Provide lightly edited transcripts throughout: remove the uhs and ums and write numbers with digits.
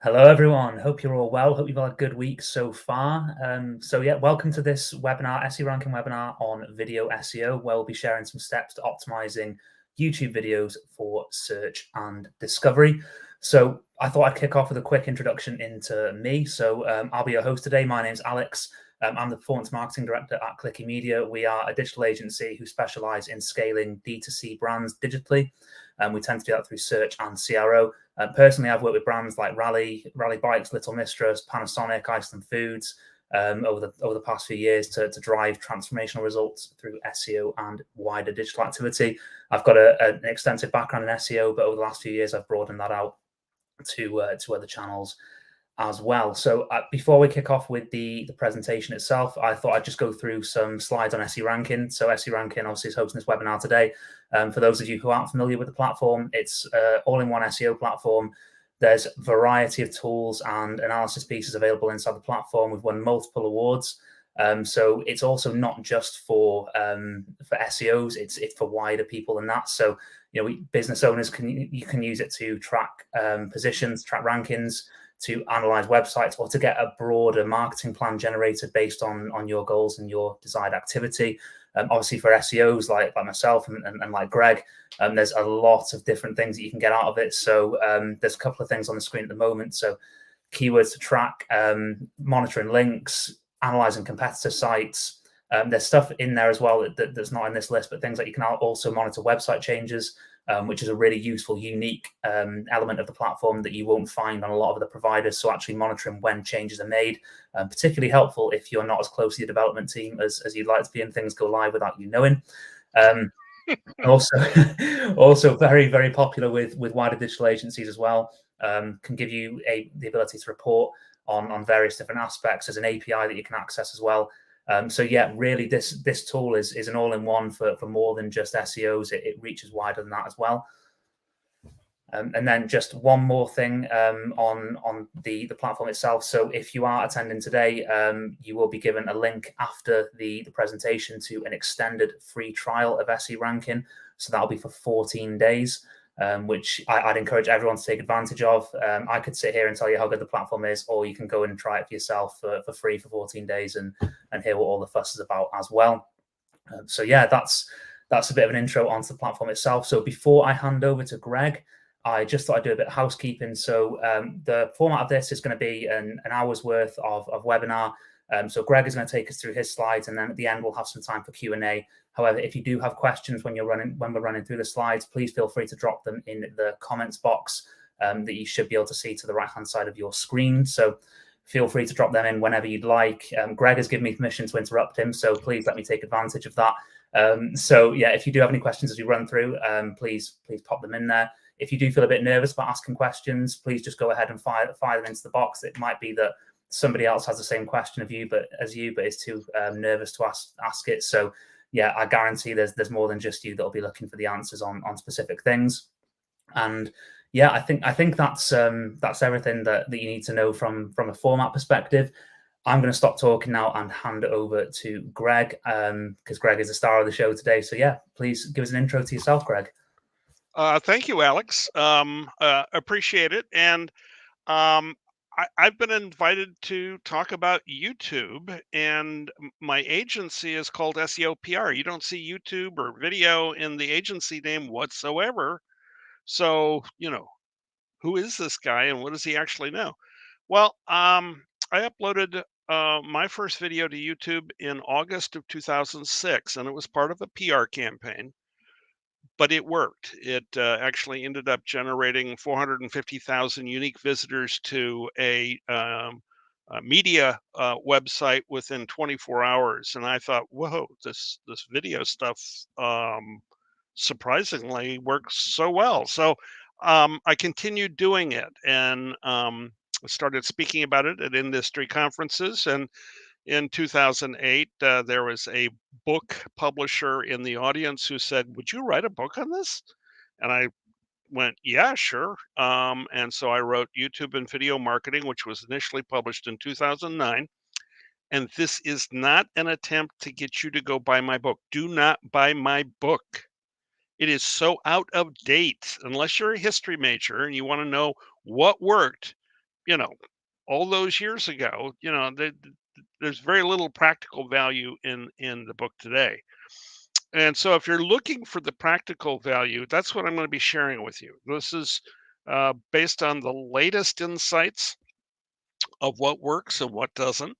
Hello, everyone. Hope you're all well. Hope you've had a good week so far. Welcome to this webinar, SEO ranking webinar on video SEO, where we'll be sharing some steps to optimizing YouTube videos for search and discovery. So I thought I'd kick off with a quick introduction into me. I'll be your host today. My name's Alex. I'm the Performance Marketing Director at Clicky Media. We are a digital agency who specialize in scaling D2C brands digitally. We tend to do that through search and CRO. Personally, I've worked with brands like Rally Bikes, Little Mistress, Panasonic, Iceland Foods over the past few years to drive transformational results through SEO and wider digital activity. I've got an extensive background in SEO, but over the last few years, I've broadened that out to other channels as well. So before we kick off with the presentation itself, I thought I'd just go through some slides on SEO Ranking. So SEO Ranking obviously is hosting this webinar today. For those of you who aren't familiar with the platform, it's all-in-one SEO platform. There's a variety of tools and analysis pieces available inside the platform. We've won multiple awards. So it's also not just for SEOs, it's for wider people than that. So business owners can use it to track positions, track rankings, to analyze websites, or to get a broader marketing plan generated based on your goals and your desired activity. Obviously for SEOs like myself and like Greg, there's a lot of different things that you can get out of it. So there's a couple of things on the screen at the moment. So keywords to track, monitoring links, analyzing competitor sites. There's stuff in there as well that's not in this list, but things like you can also monitor website changes, which is a really useful, unique element of the platform that you won't find on a lot of the providers. So actually monitoring when changes are made, particularly helpful if you're not as close to your development team as you'd like to be and things go live without you knowing. Also very, very popular with wider digital agencies as well. Can give you the ability to report on various different aspects. There's an API that you can access as well. Really, this tool is an all-in-one for more than just SEOs. It reaches wider than that as well. And then just one more thing on the platform itself. So if you are attending today, you will be given a link after the presentation to an extended free trial of SEO Ranking. So that'll be for 14 days. Which I'd encourage everyone to take advantage of. I could sit here and tell you how good the platform is, or you can go in and try it for yourself for free for 14 days and hear what all the fuss is about as well. That's a bit of an intro onto the platform itself. So before I hand over to Greg, I just thought I'd do a bit of housekeeping. So the format of this is going to be an hour's worth of webinar. So Greg is going to take us through his slides, and then at the end we'll have some time for Q&A. However, if you do have questions when we're running through the slides, please feel free to drop them in the comments box that you should be able to see to the right-hand side of your screen. So feel free to drop them in whenever you'd like. Greg has given me permission to interrupt him, so please let me take advantage of that. If you do have any questions as we run through, please pop them in there. If you do feel a bit nervous about asking questions, please just go ahead and fire them into the box. It might be that somebody else has the same question of you, but is too nervous to ask it. So yeah, I guarantee there's more than just you that'll be looking for the answers on specific things. And yeah, I think that's everything that you need to know from a format perspective. I'm going to stop talking now and hand over to Greg, because Greg is the star of the show today. So yeah, please give us an intro to yourself, Greg. Thank you, Alex. Appreciate it. And I've been invited to talk about YouTube, and my agency is called SEO PR. You don't see YouTube or video in the agency name whatsoever. So, who is this guy and what does he actually know? Well, I uploaded my first video to YouTube in August of 2006, and it was part of a PR campaign. But it worked. It actually ended up generating 450,000 unique visitors to a media website within 24 hours. And I thought, whoa, this video stuff surprisingly works so well. So I continued doing it and started speaking about it at industry conferences. And in 2008, there was a book publisher in the audience who said, "Would you write a book on this?" And I went, "Yeah, sure." And so I wrote YouTube and Video Marketing, which was initially published in 2009. And this is not an attempt to get you to go buy my book. Do not buy my book. It is so out of date. Unless you're a history major and you want to know what worked, all those years ago, there's very little practical value in the book today. And so if you're looking for the practical value, that's what I'm going to be sharing with you. This is based on the latest insights of what works and what doesn't.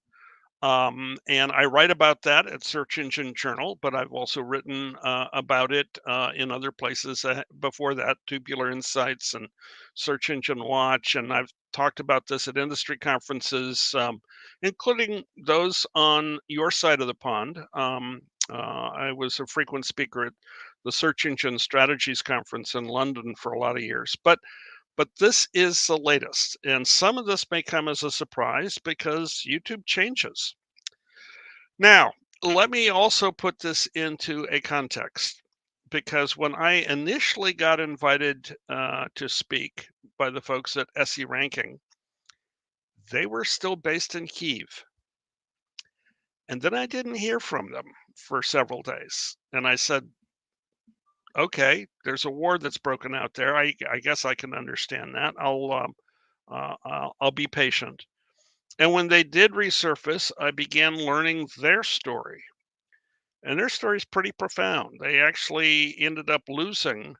And I write about that at Search Engine Journal, but I've also written about it in other places before that, Tubular Insights and Search Engine Watch. And I've talked about this at industry conferences, including those on your side of the pond. I was a frequent speaker at the Search Engine Strategies Conference in London for a lot of years. But this is the latest, and some of this may come as a surprise because YouTube changes. Now, let me also put this into a context, because when I initially got invited to speak by the folks at SE Ranking, they were still based in Kyiv. And then I didn't hear from them for several days. And I said, okay, there's a war that's broken out there. I guess I can understand that. I'll be patient. And when they did resurface, I began learning their story. And their story is pretty profound. They actually ended up losing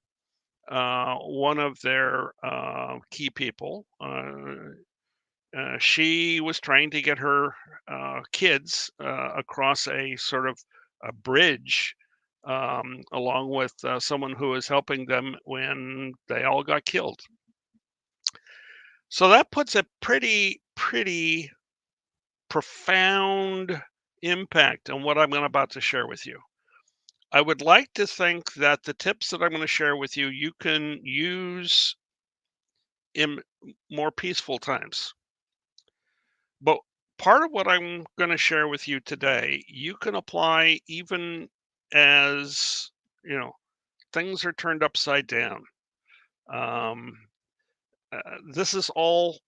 one of their key people. She was trying to get her kids across a sort of a bridge, along with someone who was helping them when they all got killed. So that puts a pretty profound impact on what I'm about to share with you. I would like to think that the tips that I'm going to share with you, you can use in more peaceful times. But part of what I'm going to share with you today, you can apply even as, things are turned upside down. Um, this is all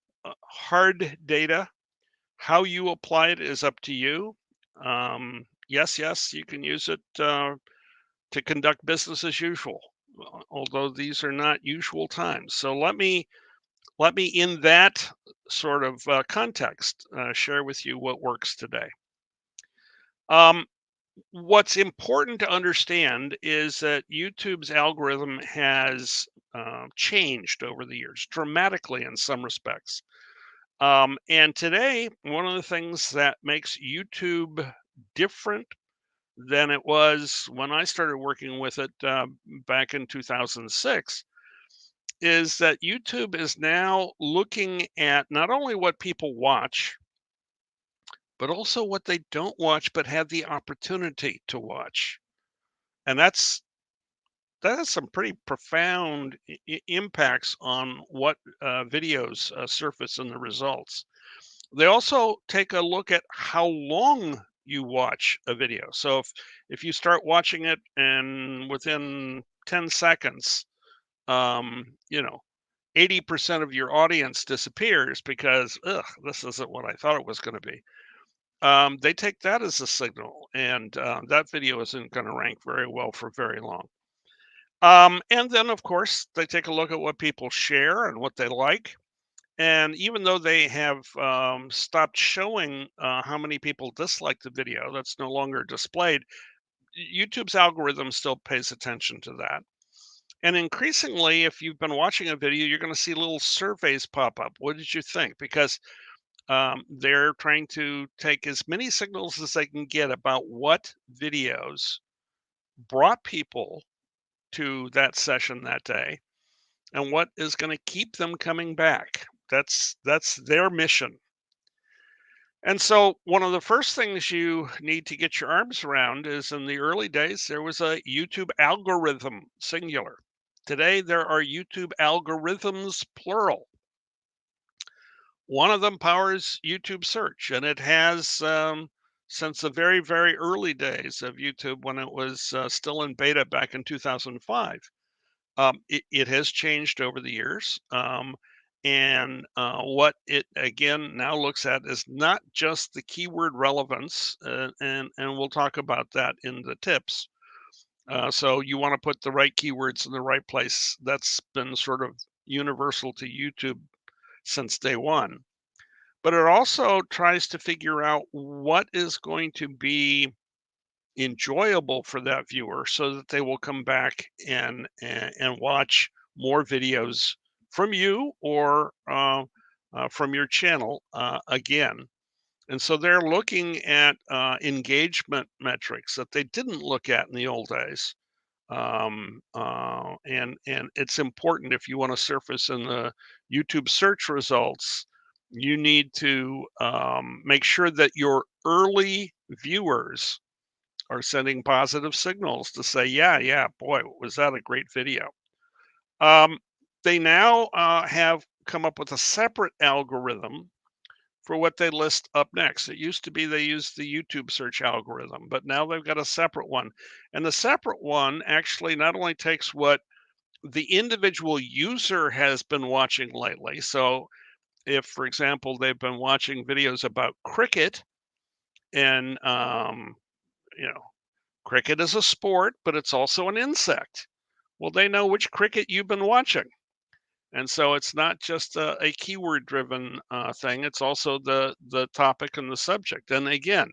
hard data. How you apply it is up to you. Yes, you can use it to conduct business as usual, although these are not usual times. So let me in that sort of context share with you what works today. Um, what's important to understand is that YouTube's algorithm has changed over the years dramatically in some respects. And today, one of the things that makes YouTube different than it was when I started working with it back in 2006 is that YouTube is now looking at not only what people watch, but also what they don't watch but have the opportunity to watch. And that has some pretty profound impacts on what videos surface in the results. They also take a look at how long you watch a video. So if you start watching it and within 10 seconds, um, you know, 80% of your audience disappears because, this isn't what I thought it was going to be. They take that as a signal, and that video isn't going to rank very well for very long. And then, of course, they take a look at what people share and what they like. And even though they have stopped showing how many people dislike the video, that's no longer displayed, YouTube's algorithm still pays attention to that. And increasingly, if you've been watching a video, you're going to see little surveys pop up. What did you think? Because they're trying to take as many signals as they can get about what videos brought people to that session that day and what is going to keep them coming back. That's their mission. And so one of the first things you need to get your arms around is in the early days there was a YouTube algorithm, singular. Today there are YouTube algorithms, plural. One of them powers YouTube search, and it has since the very early days of YouTube when it was still in beta back in 2005. It has changed over the years. And what it again now looks at is not just the keyword relevance, and we'll talk about that in the tips. So you want to put the right keywords in the right place. That's been sort of universal to YouTube since day one. but it also tries to figure out what is going to be enjoyable for that viewer so that they will come back and watch more videos from you or from your channel again. And so they're looking at engagement metrics that they didn't look at in the old days. And it's important if you want to surface in the YouTube search results, you need to make sure that your early viewers are sending positive signals to say, yeah, yeah, boy, was that a great video. Um, they now have come up with a separate algorithm for what they list up next. It used to be they used the YouTube search algorithm, but now they've got a separate one. And the separate one actually not only takes what the individual user has been watching lately. So if, for example, they've been watching videos about cricket and, you know, cricket is a sport, but it's also an insect. Well, they know which cricket you've been watching. And so it's not just a keyword driven thing, it's also the topic and the subject. And again,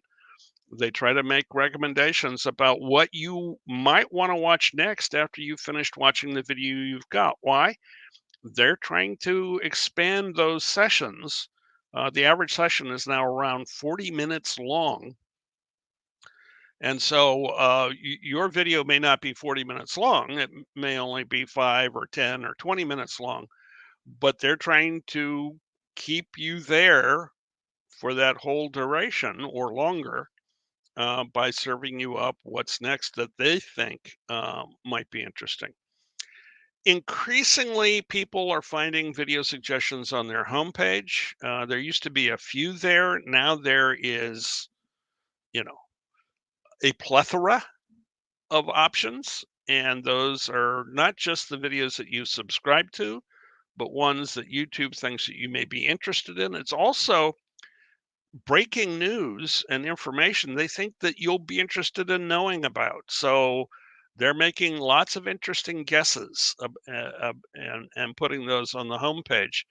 they try to make recommendations about what you might want to watch next after you've finished watching the video you've got. Why? They're trying to expand those sessions. The average session is now around 40 minutes long. And so your video may not be 40 minutes long. It may only be 5 or 10 or 20 minutes long, but they're trying to keep you there for that whole duration or longer by serving you up what's next that they think might be interesting. Increasingly, people are finding video suggestions on their homepage. There used to be a few there. Now there is, you know, a plethora of options. And those are not just the videos that you subscribe to, but ones that YouTube thinks that you may be interested in. It's also breaking news and information they think that you'll be interested in knowing about. So they're making lots of interesting guesses and putting those on the homepage.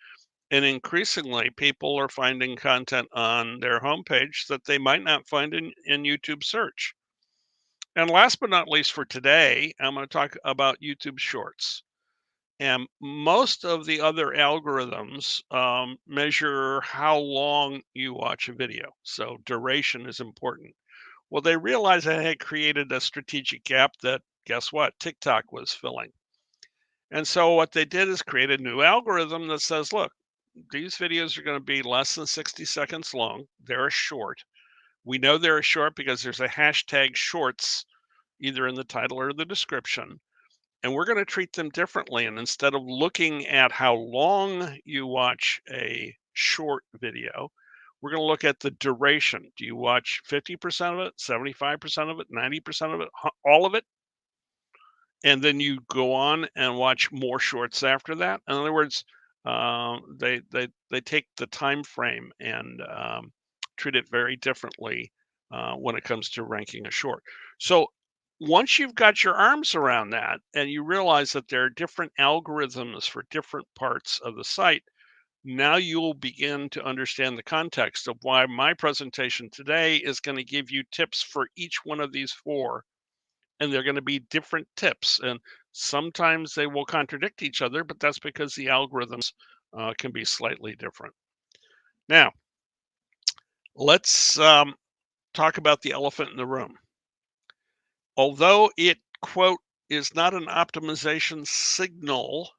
And increasingly, people are finding content on their homepage that they might not find in YouTube search. And last but not least for today, I'm going to talk about YouTube Shorts. And most of the other algorithms measure how long you watch a video. So duration is important. Well, they realized they had created a strategic gap that, guess what, TikTok was filling. And so what they did is create a new algorithm that says, look, these videos are going to be less than 60 seconds long. They're a short. We know they're a short because there's a hashtag shorts either in the title or the description. And we're going to treat them differently. And instead of looking at how long you watch a short video, we're going to look at the duration. Do you watch 50% of it, 75% of it, 90% of it, all of it? And then you go on and watch more shorts after that. In other words, they take the time frame and treat it very differently when it comes to ranking a short. So once you've got your arms around that and you realize that there are different algorithms for different parts of the site, now you'll begin to understand the context of why my presentation today is going to give you tips for each one of these four. And they're going to be different tips. And sometimes they will contradict each other, but that's because the algorithms can be slightly different. Now, let's talk about the elephant in the room. Although it, quote, is not an optimization signal,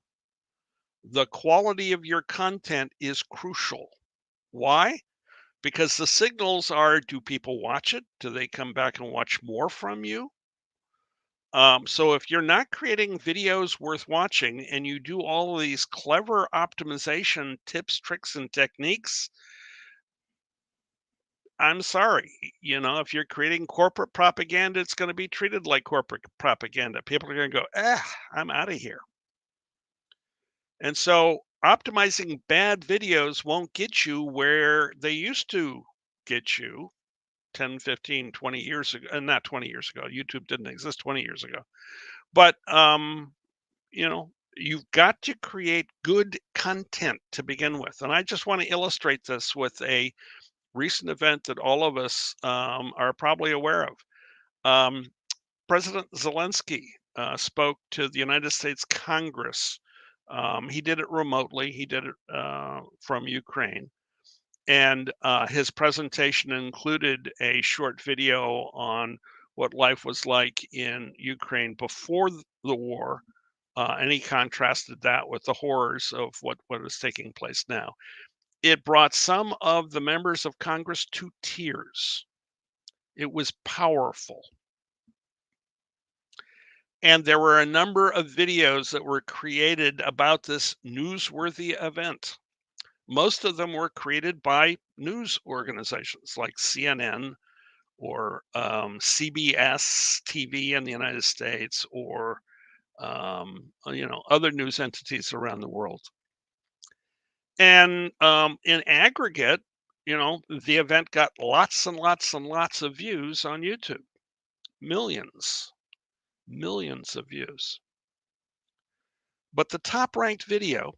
the quality of your content is crucial. Why? Because the signals are, do people watch it? Do they come back and watch more from you? So if you're not creating videos worth watching and you do all of these clever optimization tips, tricks, and techniques, I'm sorry. If you're creating corporate propaganda, it's going to be treated like corporate propaganda. People are going to go, I'm out of here. And so optimizing bad videos won't get you where they used to get you 10, 15, 20 years ago. And not 20 years ago. YouTube didn't exist 20 years ago. But, you know, You've got to create good content to begin with. And I just want to illustrate this with a recent event that all of us are probably aware of. Um, President Zelensky spoke to the United States Congress. He did it remotely, he did it from Ukraine. And his presentation included a short video on what life was like in Ukraine before the war. And he contrasted that with the horrors of what is taking place now. It brought some of the members of Congress to tears. It was powerful. And there were a number of videos that were created about this newsworthy event. Most of them were created by news organizations like CNN or CBS TV in the United States, or other news entities around the world. And in aggregate, the event got lots and lots and lots of views on YouTube, millions, millions of views. But the top ranked video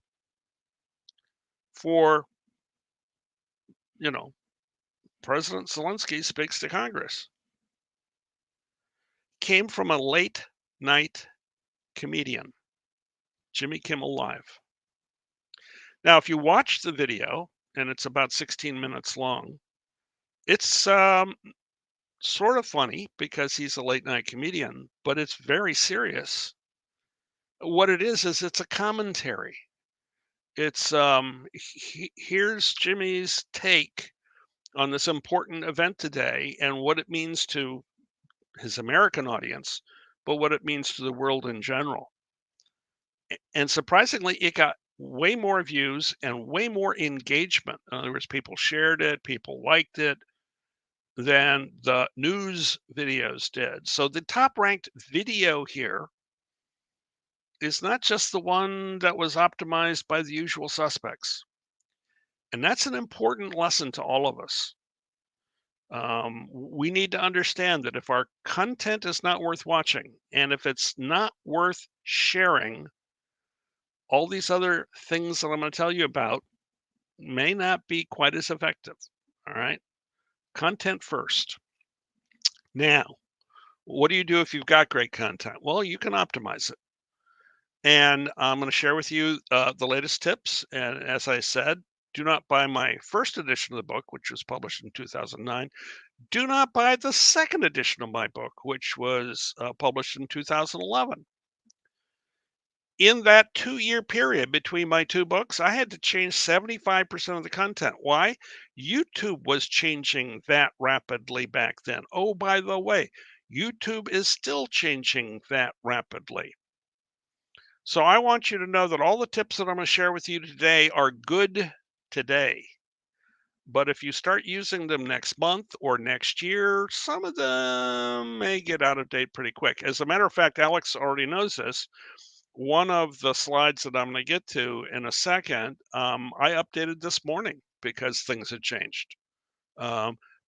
for, you know, President Zelensky speaks to Congress came from a late night comedian, Jimmy Kimmel Live. Now, if you watch the video, and it's about 16 minutes long, it's sort of funny because he's a late night comedian, but it's very serious. What it is it's a commentary. It's here's Jimmy's take on this important event today and what it means to his American audience, but what it means to the world in general. And surprisingly, it got way more views and way more engagement. In other words, people shared it, people liked it than the news videos did. So the top ranked video here is not just the one that was optimized by the usual suspects. And that's an important lesson to all of us. We need to understand that if our content is not worth watching and if it's not worth sharing, all these other things that I'm going to tell you about may not be quite as effective. All right. Content first. Now, what do you do if you've got great content? Well, you can optimize it. And I'm going to share with you the latest tips. And as I said, do not buy my first edition of the book, which was published in 2009. Do not buy the second edition of my book, which was published in 2011. In that 2-year period between my two books, I had to change 75% of the content. Why? YouTube was changing that rapidly back then. Oh, by the way, YouTube is still changing that rapidly. So I want you to know that all the tips that I'm going to share with you today are good today. But if you start using them next month or next year, some of them may get out of date pretty quick. As a matter of fact, Alex already knows this. One of the slides that I'm going to get to in a second, I updated this morning because things had changed.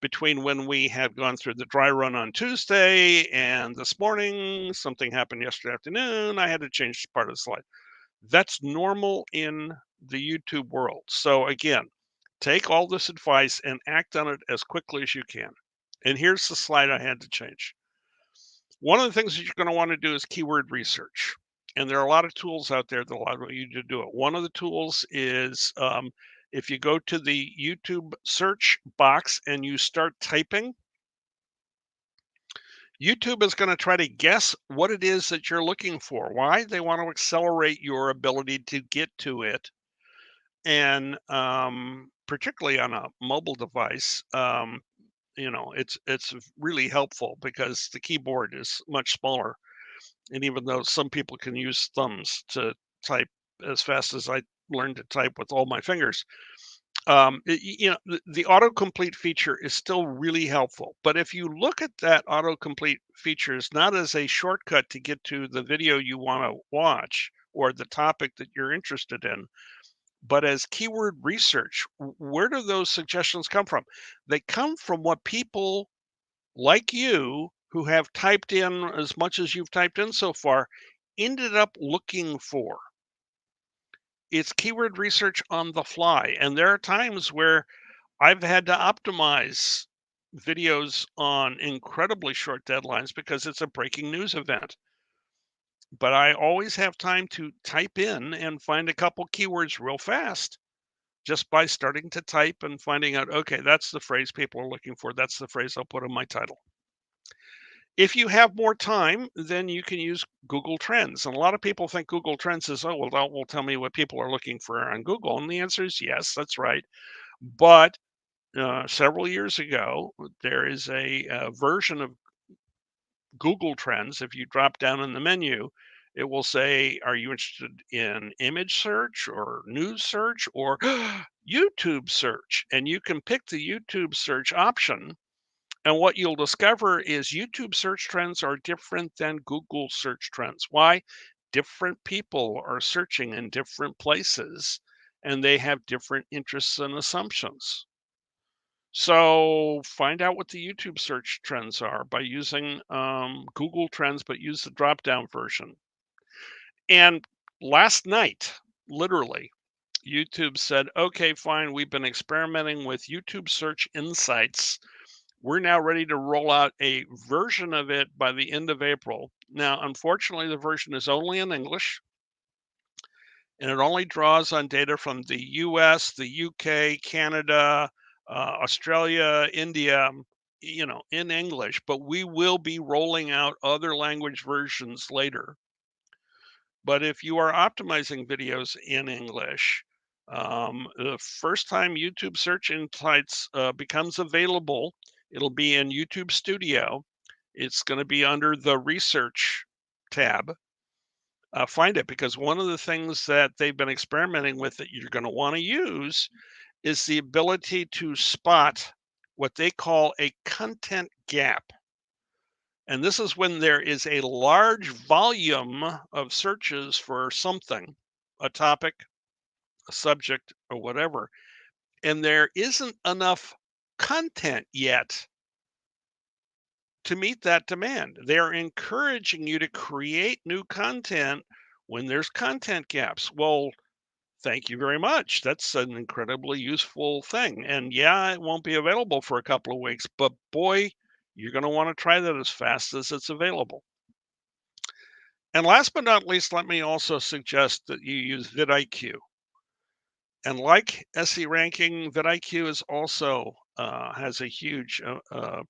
Between when we had gone through the dry run on Tuesday and this morning, something happened yesterday afternoon. I had to change part of the slide. That's normal in the YouTube world. So again, take all this advice and act on it as quickly as you can. And here's the slide I had to change. One of the things that you're going to want to do is keyword research. And there are a lot of tools out there that allow you to do it. One of the tools is if you go to the YouTube search box and you start typing, YouTube is going to try to guess what it is that you're looking for. Why? They want to accelerate your ability to get to it. And particularly on a mobile device, it's really helpful because the keyboard is much smaller. And even though some people can use thumbs to type as fast as I learned to type with all my fingers, the autocomplete feature is still really helpful. But if you look at that autocomplete features not as a shortcut to get to the video you want to watch or the topic that you're interested in, but as keyword research, where do those suggestions come from? They come from what people like you who have typed in as much as you've typed in so far ended up looking for. It's keyword research on the fly. And there are times where I've had to optimize videos on incredibly short deadlines because it's a breaking news event. But I always have time to type in and find a couple keywords real fast just by starting to type and finding out, okay, that's the phrase people are looking for. That's the phrase I'll put in my title. If you have more time, then you can use Google Trends. And a lot of people think Google Trends is, oh, well, that will tell me what people are looking for on Google. And the answer is yes, that's right. But several years ago, there is a version of Google Trends. If you drop down in the menu, it will say, are you interested in image search or news search or YouTube search? And you can pick the YouTube search option. And what you'll discover is YouTube search trends are different than Google search trends. Why? Different people are searching in different places and they have different interests and assumptions. So find out what the YouTube search trends are by using Google Trends, but use the drop down version. And last night, literally, YouTube said, okay, fine, we've been experimenting with YouTube search insights. We're now ready to roll out a version of it by the end of April. Now, unfortunately, the version is only in English and it only draws on data from the US, the UK, Canada, Australia, India, in English, but we will be rolling out other language versions later. But if you are optimizing videos in English, the first time YouTube Search Insights becomes available, it'll be in YouTube Studio. It's going to be under the Research tab. Find it because one of the things that they've been experimenting with that you're going to want to use is the ability to spot what they call a content gap. And this is when there is a large volume of searches for something, a topic, a subject, or whatever, and there isn't enough content yet to meet that demand. They're encouraging you to create new content when there's content gaps. Well, thank you very much. That's an incredibly useful thing. And yeah, it won't be available for a couple of weeks, but boy, you're going to want to try that as fast as it's available. And last but not least, let me also suggest that you use vidIQ. And like SE ranking, vidIQ is also has a huge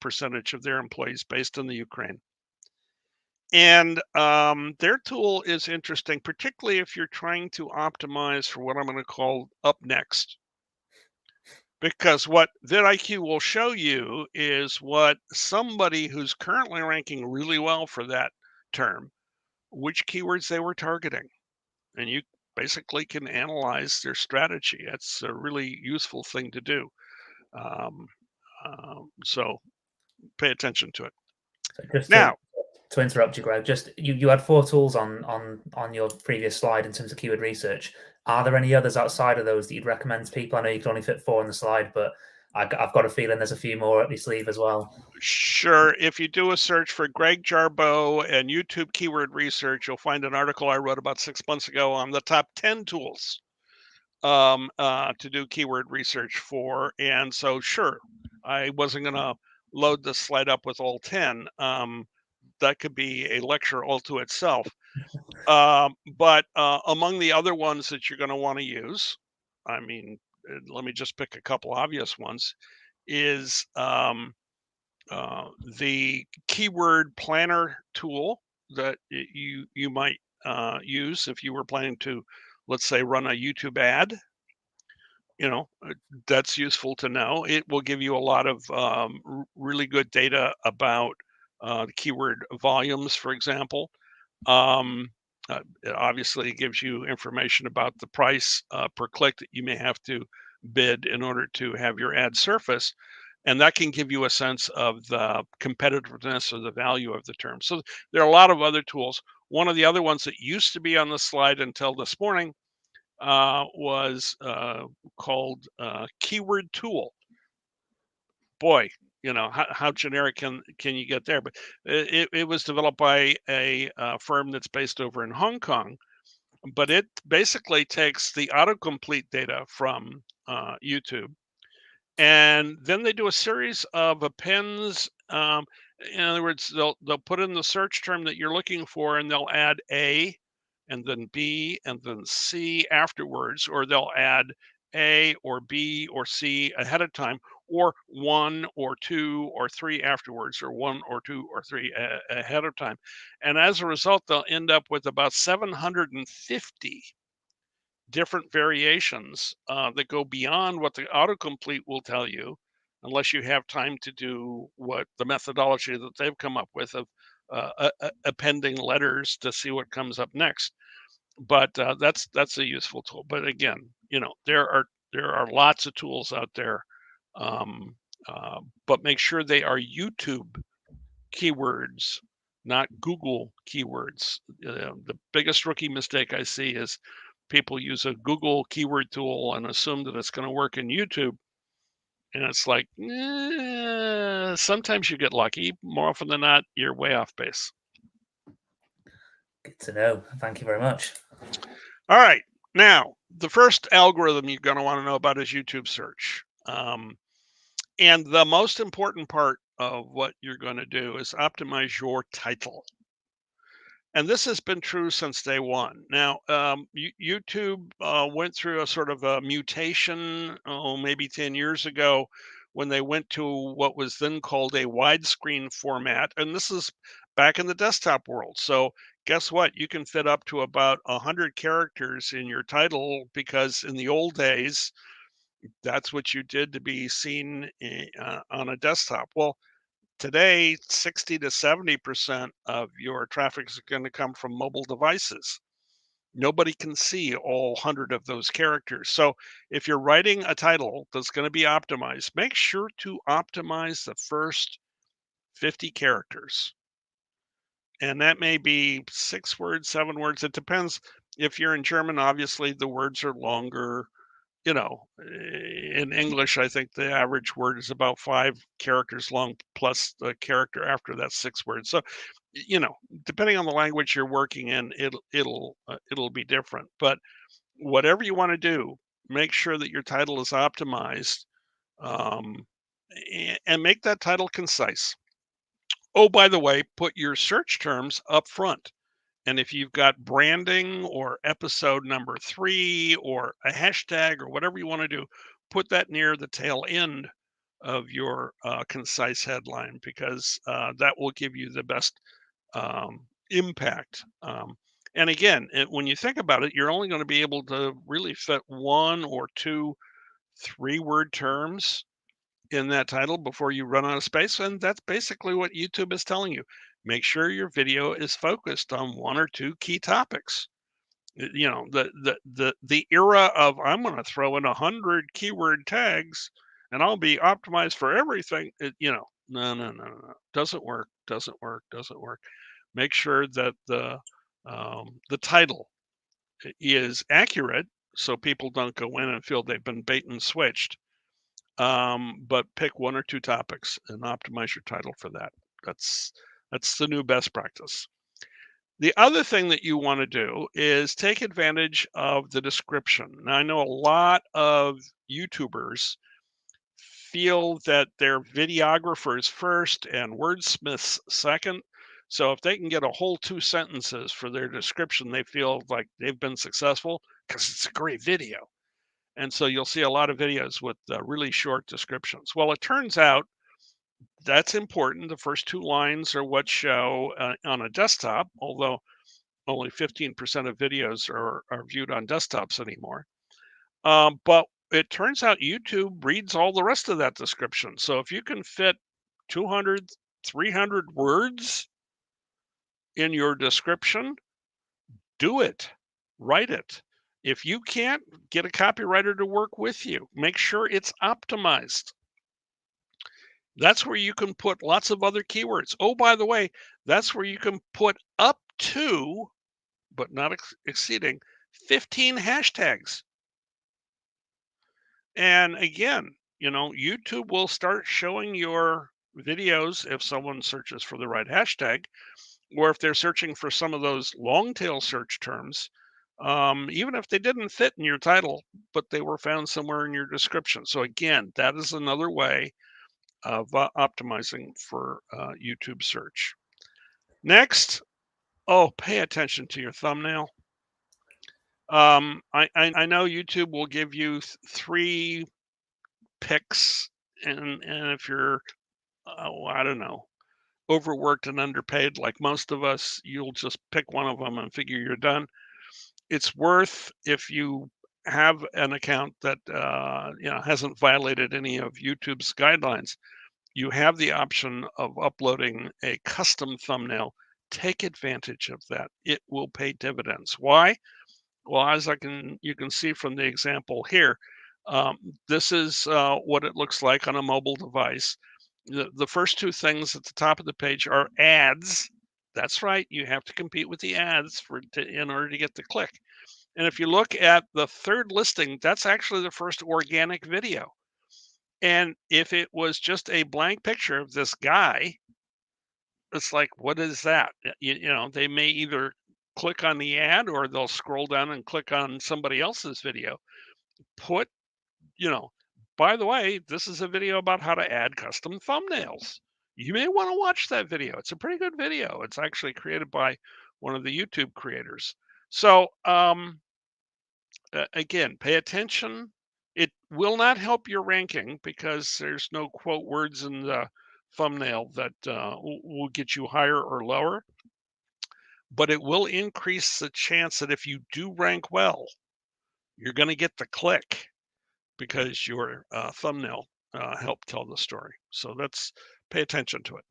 percentage of their employees based in the Ukraine. And their tool is interesting, particularly if you're trying to optimize for what I'm going to call up next. Because what vidIQ will show you is what somebody who's currently ranking really well for that term, which keywords they were targeting. And you basically can analyze their strategy. That's a really useful thing to do. Um, so pay attention to it. So just Now, to interrupt you, Greg, just you had 4 tools on your previous slide in terms of keyword research. Are there any others outside of those that you'd recommend to people? I know you can only fit 4 on the slide, but I've got a feeling there's a few more up your sleeve as well. sure, if you do a search for Greg Jarboe and YouTube keyword research, you'll find an article I wrote about 6 months ago on the top 10 tools to do keyword research for. And so, sure, I wasn't going to load this slide up with all 10. That could be a lecture all to itself. But among the other ones that you're going to want to use, I mean, let me just pick a couple obvious ones, is the keyword planner tool that you might use if you were planning to, let's say, run a YouTube ad. That's useful to know. It will give you a lot of really good data about the keyword volumes, for example. Um, it obviously gives you information about the price per click that you may have to bid in order to have your ad surface. And that can give you a sense of the competitiveness or the value of the term. So there are a lot of other tools. One of the other ones that used to be on the slide until this morning was called Keyword Tool. Boy, how generic can you get there? But it was developed by a firm that's based over in Hong Kong, but it basically takes the autocomplete data from YouTube, and then they do a series of appends. In other words, they'll put in the search term that you're looking for, and they'll add A, and then B, and then C afterwards, or they'll add A or B or C ahead of time, or 1 or 2 or 3 afterwards, or 1 or 2 or 3 ahead of time. And as a result, they'll end up with about 750 different variations that go beyond what the autocomplete will tell you, unless you have time to do what the methodology that they've come up with of appending letters to see what comes up next. But that's a useful tool. But again, there are lots of tools out there, um, but make sure they are YouTube keywords, not Google keywords. The biggest rookie mistake I see is people use a Google keyword tool and assume that it's going to work in YouTube. And it's like, sometimes you get lucky. More often than not, you're way off base. Good to know. Thank you very much. All right. Now, the first algorithm you're going to want to know about is YouTube search. And the most important part of what you're going to do is optimize your title. And this has been true since day one. Now, YouTube went through a sort of a mutation, maybe 10 years ago, when they went to what was then called a widescreen format. And this is back in the desktop world. So guess what? You can fit up to about 100 characters in your title, because in the old days, that's what you did to be seen on a desktop. Well, today, 60 to 70% of your traffic is going to come from mobile devices. Nobody can see all 100 of those characters. So if you're writing a title that's going to be optimized, make sure to optimize the first 50 characters. And that may be 6 words, 7 words. It depends. If you're in German, obviously the words are longer. In English, I think the average word is about 5 characters long, plus the character after that 6 words. So, depending on the language you're working in, it'll be different. But whatever you want to do, make sure that your title is optimized, and make that title concise. Oh, by the way, put your search terms up front. And if you've got branding or episode number 3 or a hashtag or whatever you want to do, put that near the tail end of your concise headline, because that will give you the best impact. And again, when you think about it, you're only going to be able to really fit 1 or 2 3-word terms in that title before you run out of space. And that's basically what YouTube is telling you. Make sure your video is focused on 1 or 2 key topics. The era of I'm going to throw in 100 keyword tags and I'll be optimized for everything. No. Doesn't work. Make sure that the title is accurate, so people don't go in and feel they've been bait and switched. But pick 1 or 2 topics and optimize your title for that. That's the new best practice. The other thing that you want to do is take advantage of the description. Now, I know a lot of YouTubers feel that they're videographers first and wordsmiths second. So if they can get a whole 2 sentences for their description, they feel like they've been successful because it's a great video. And so you'll see a lot of videos with really short descriptions. Well, it turns out that's important. The first 2 lines are what show on a desktop, although only 15% of videos are viewed on desktops anymore. But it turns out YouTube reads all the rest of that description. So if you can fit 200, 300 words in your description, do it, write it. If you can't, get a copywriter to work with you. Make sure it's optimized. That's where you can put lots of other keywords. Oh, by the way, that's where you can put up to, but not exceeding, 15 hashtags. And again, YouTube will start showing your videos if someone searches for the right hashtag, or if they're searching for some of those long tail search terms. even if they didn't fit in your title, but they were found somewhere in your description. So again, that is another way of optimizing for YouTube search. Next, oh, pay attention to your thumbnail. I know YouTube will give you 3 picks, and if you're, oh, I don't know, overworked and underpaid like most of us, you'll just pick one of them and figure you're done. It's worth, if you have an account that hasn't violated any of YouTube's guidelines, you have the option of uploading a custom thumbnail. Take advantage of that. It will pay dividends. Why? Well, as you can see from the example here, um, this is what it looks like on a mobile device. The first 2 things at the top of the page are ads. That's right. You have to compete with the ads in order to get the click. And if you look at the third listing, that's actually the first organic video. And if it was just a blank picture of this guy, it's like, what is that? They may either click on the ad or they'll scroll down and click on somebody else's video. Put, you know, by the way, this is a video about how to add custom thumbnails. You may want to watch that video. It's a pretty good video. It's actually created by one of the YouTube creators. So, again, pay attention. It will not help your ranking because there's no quote words in the thumbnail that will get you higher or lower, but it will increase the chance that if you do rank well, you're going to get the click because your thumbnail helped tell the story. So that's pay attention to it.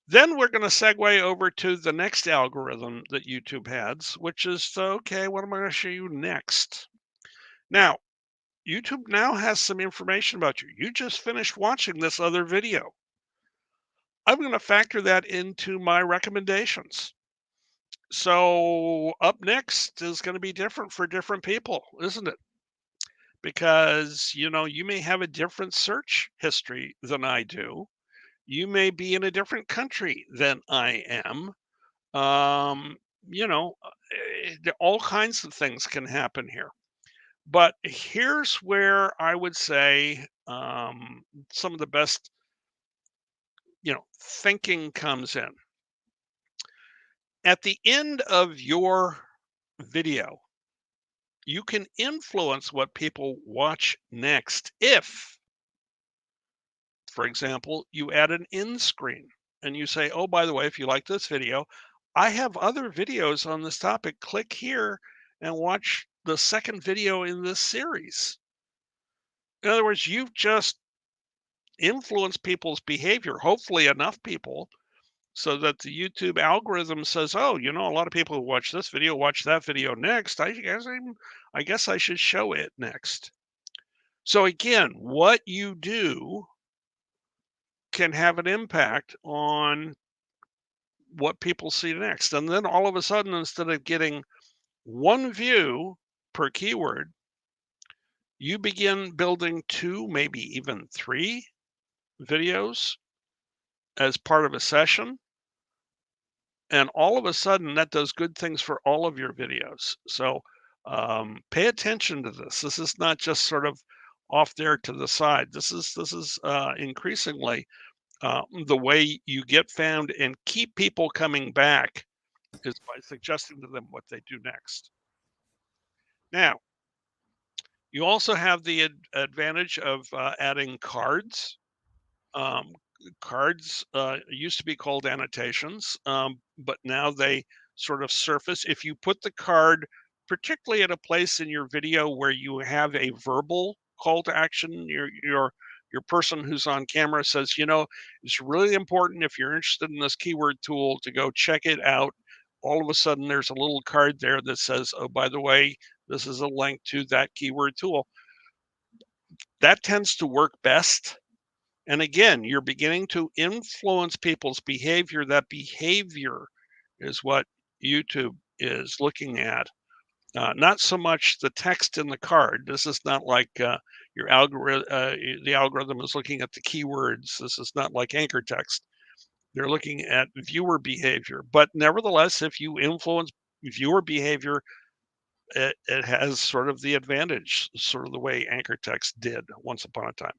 Then we're going to segue over to the next algorithm that YouTube has, which is okay, what am I going to show you next? Now, YouTube now has some information about you. You just finished watching this other video. I'm going to factor that into my recommendations. So up next is going to be different for different people, isn't it? Because, you may have a different search history than I do. You may be in a different country than I am. Um, all kinds of things can happen here. But here's where I would say some of the best, thinking comes in. At the end of your video, you can influence what people watch next if, for example, you add an end screen and you say, oh, by the way, if you like this video, I have other videos on this topic. Click here and watch the second video in this series. In other words, you've just influenced people's behavior, hopefully enough people, so that the YouTube algorithm says, oh, a lot of people who watch this video watch that video next. I guess I should show it next. So again, what you do can have an impact on what people see next. And then all of a sudden, instead of getting 1 view per keyword, you begin building 2, maybe even 3 videos as part of a session. And all of a sudden, that does good things for all of your videos. So pay attention to this. This is not just sort of off there to the side. This is increasingly the way you get found and keep people coming back is by suggesting to them what they do next. Now, you also have the advantage of adding cards. Um, Cards used to be called annotations, but now they sort of surface. If you put the card, particularly at a place in your video where you have a verbal call to action, your person who's on camera says, it's really important if you're interested in this keyword tool to go check it out. All of a sudden, there's a little card there that says, oh, by the way, this is a link to that keyword tool. That tends to work best. And again, you're beginning to influence people's behavior. That behavior is what YouTube is looking at. Not so much the text in the card. This is not like your algorithm. The algorithm is looking at the keywords. This is not like anchor text. They're looking at viewer behavior. But nevertheless, if you influence viewer behavior, it has sort of the advantage, sort of the way anchor text did once upon a time.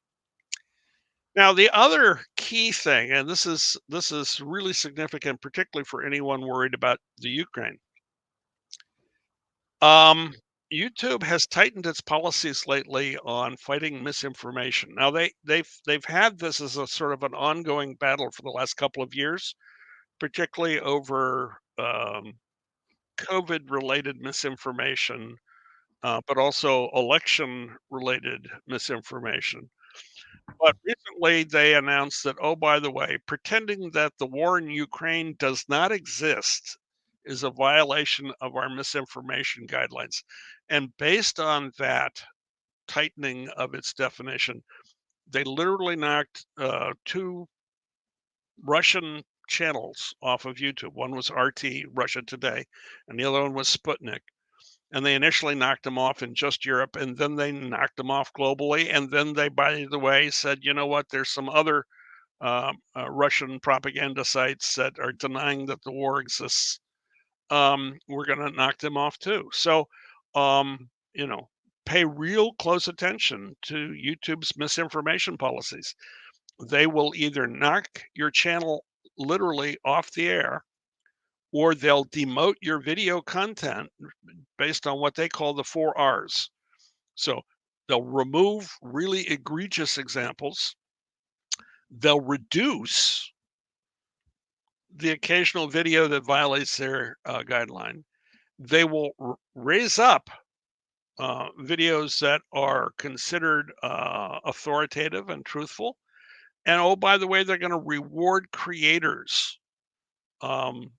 Now, the other key thing, and this is really significant, particularly for anyone worried about the Ukraine. Um, YouTube has tightened its policies lately on fighting misinformation. Now, they've had this as a sort of an ongoing battle for the last couple of years, particularly over COVID-related misinformation, but also election-related misinformation. But recently, they announced that, oh, by the way, pretending that the war in Ukraine does not exist is a violation of our misinformation guidelines. And based on that tightening of its definition, they literally knocked two Russian channels off of YouTube. One was RT, Russia Today, and the other one was Sputnik. And they initially knocked them off in just Europe, and then they knocked them off globally. And then they, by the way, said, you know what, there's some other Russian propaganda sites that are denying that the war exists. We're going to knock them off too. So, you know, pay real close attention to YouTube's misinformation policies. They will either knock your channel literally off the air, or they'll demote your video content based on what they call the 4 Rs. So they'll remove really egregious examples. They'll reduce the occasional video that violates their guideline. They will raise up videos that are considered authoritative and truthful. And oh, by the way, they're going to reward creators. And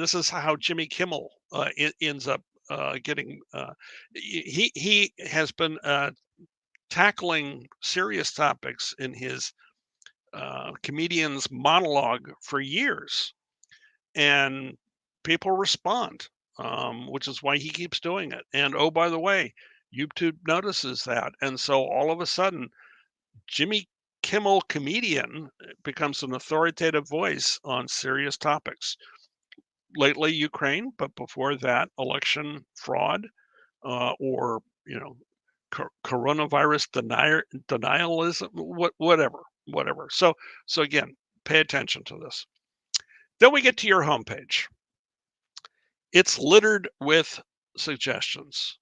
this is how Jimmy Kimmel ends up getting. He has been tackling serious topics in his comedian's monologue for years, and people respond, which is why he keeps doing it. And oh, by the way, YouTube notices that, and so all of a sudden, Jimmy Kimmel comedian becomes an authoritative voice on serious topics. Lately, Ukraine, but before that, election fraud, or coronavirus denialism, whatever. So again, pay attention to this. Then we get to your homepage. It's littered with suggestions.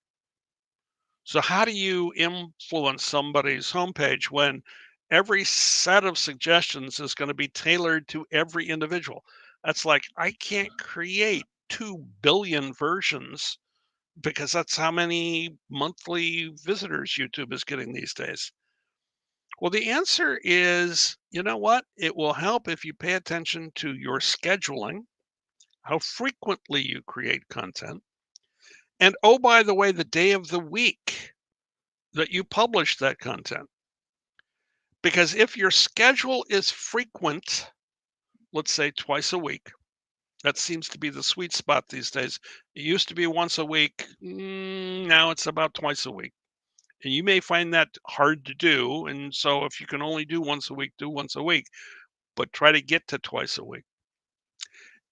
So how do you influence somebody's homepage when every set of suggestions is going to be tailored to every individual? That's like, I can't create 2 billion versions because that's how many monthly visitors YouTube is getting these days. Well, the answer is, you know what? It will help if you pay attention to your scheduling, how frequently you create content, and oh, by the way, the day of the week that you publish that content. Because if your schedule is frequent, let's say twice a week, that seems to be the sweet spot these days. It used to be once a week. Now it's about twice a week. And you may find that hard to do. And so if you can only do once a week, do once a week, but try to get to twice a week.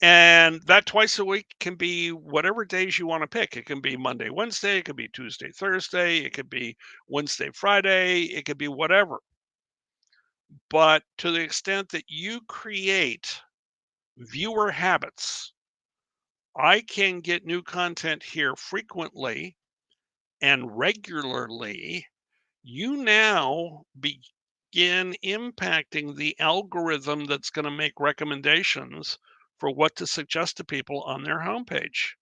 And that twice a week can be whatever days you want to pick. It can be Monday, Wednesday, it could be Tuesday, Thursday, it could be Wednesday, Friday, it could be whatever. But to the extent that you create viewer habits, I can get new content here frequently and regularly. You now begin impacting the algorithm that's going to make recommendations for what to suggest to people on their homepage.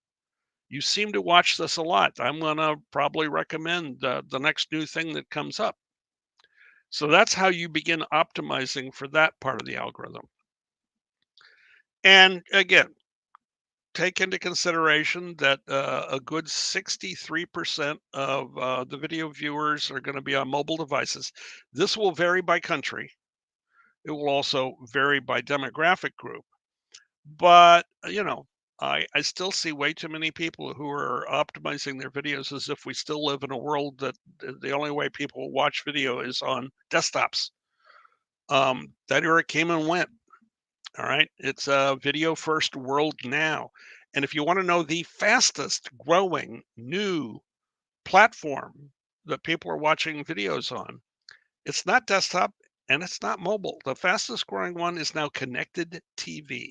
You seem to watch this a lot. I'm going to probably recommend the next new thing that comes up. So that's how you begin optimizing for that part of the algorithm. And again, take into consideration that a good 63% of the video viewers are going to be on mobile devices. This will vary by country. It will also vary by demographic group. But, I still see way too many people who are optimizing their videos as if we still live in a world that the only way people watch video is on desktops. That era came and went. All right. It's a video first world now. And if you want to know the fastest growing new platform that people are watching videos on, it's not desktop and it's not mobile. The fastest growing one is now connected TV.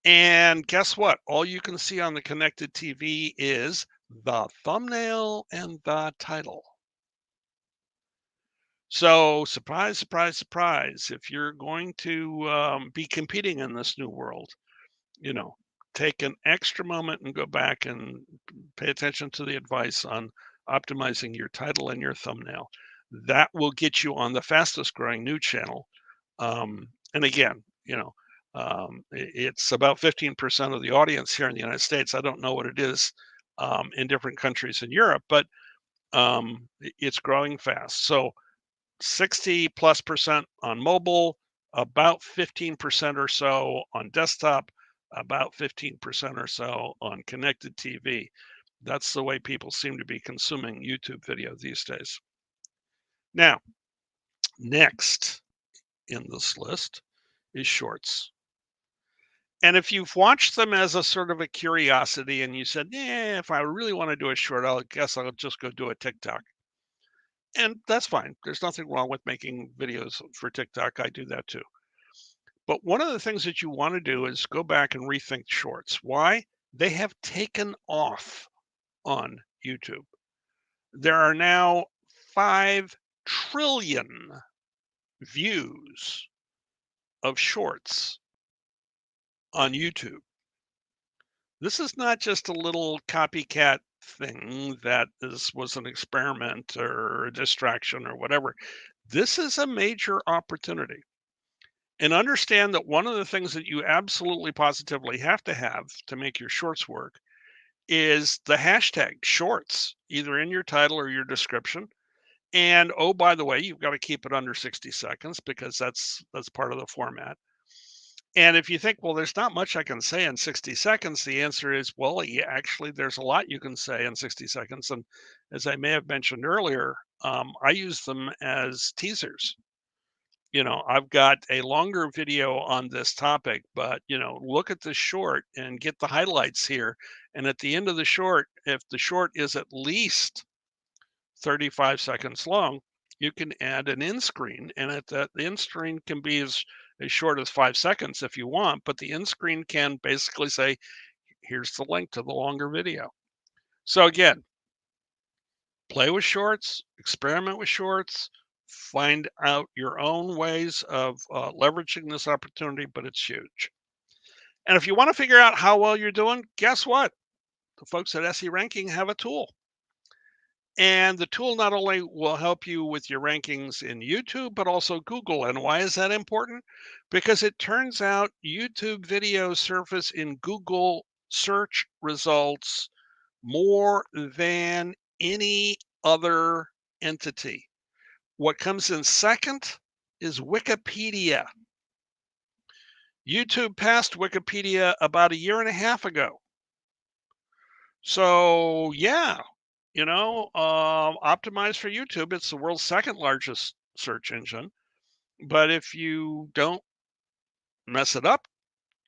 And guess what? All you can see on the connected TV is the thumbnail and the title. So, surprise, surprise, surprise. If you're going to be competing in this new world, you know, take an extra moment and go back and pay attention to the advice on optimizing your title and your thumbnail. That will get you on the fastest growing new channel. And again, it's about 15% of the audience here in the United States. I don't know what it is in different countries in Europe, but it's growing fast. So 60+% on mobile, about 15% or so on desktop, about 15% or so on connected TV. That's the way people seem to be consuming YouTube video these days. Now, next in this list is shorts. And if you've watched them as a sort of a curiosity and you said, yeah, if I really want to do a short, I guess I'll just go do a TikTok. And that's fine. There's nothing wrong with making videos for TikTok. I do that too. But one of the things that you want to do is go back and rethink shorts. Why? They have taken off on YouTube. There are now 5 trillion views of shorts on YouTube. This is not just a little copycat thing that was an experiment or a distraction or whatever. This is a major opportunity. And understand that one of the things that you absolutely positively have to make your shorts work is the hashtag shorts, either in your title or your description. And oh, by the way, you've got to keep it under 60 seconds because that's part of the format. And if you think, well, there's not much I can say in 60 seconds, the answer is, well, yeah, actually, there's a lot you can say in 60 seconds. And as I may have mentioned earlier, I use them as teasers. I've got a longer video on this topic, but, look at this short and get the highlights here. And at the end of the short, if the short is at least 35 seconds long, you can add an end screen. And the end screen can be as short as 5 seconds if you want, but the end screen can basically say, here's the link to the longer video. So again, play with shorts, experiment with shorts, find out your own ways of leveraging this opportunity, but it's huge. And if you want to figure out how well you're doing, guess what? The folks at SE Ranking have a tool. And the tool not only will help you with your rankings in YouTube, but also Google. And why is that important? Because it turns out YouTube videos surface in Google search results more than any other entity. What comes in second is Wikipedia. YouTube passed Wikipedia about a year and a half ago. So yeah, optimize for YouTube. It's the world's second largest search engine. But if you don't mess it up,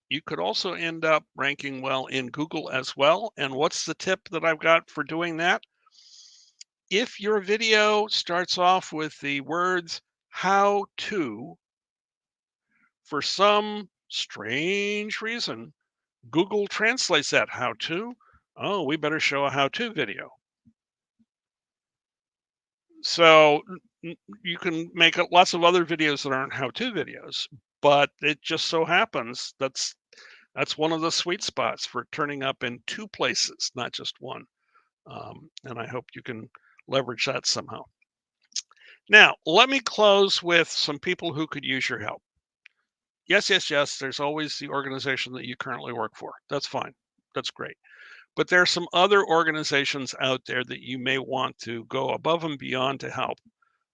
you could also end up ranking well in Google as well. And what's the tip that I've got for doing that? If your video starts off with the words how to, for some strange reason, Google translates that how to. Oh, we better show a how to video. So you can make lots of other videos that aren't how-to videos, but it just so happens that's one of the sweet spots for turning up in 2 places, not just one. And I hope you can leverage that somehow. Now, let me close with some people who could use your help. Yes, yes, yes, there's always the organization that you currently work for. That's fine. That's great. But there are some other organizations out there that you may want to go above and beyond to help.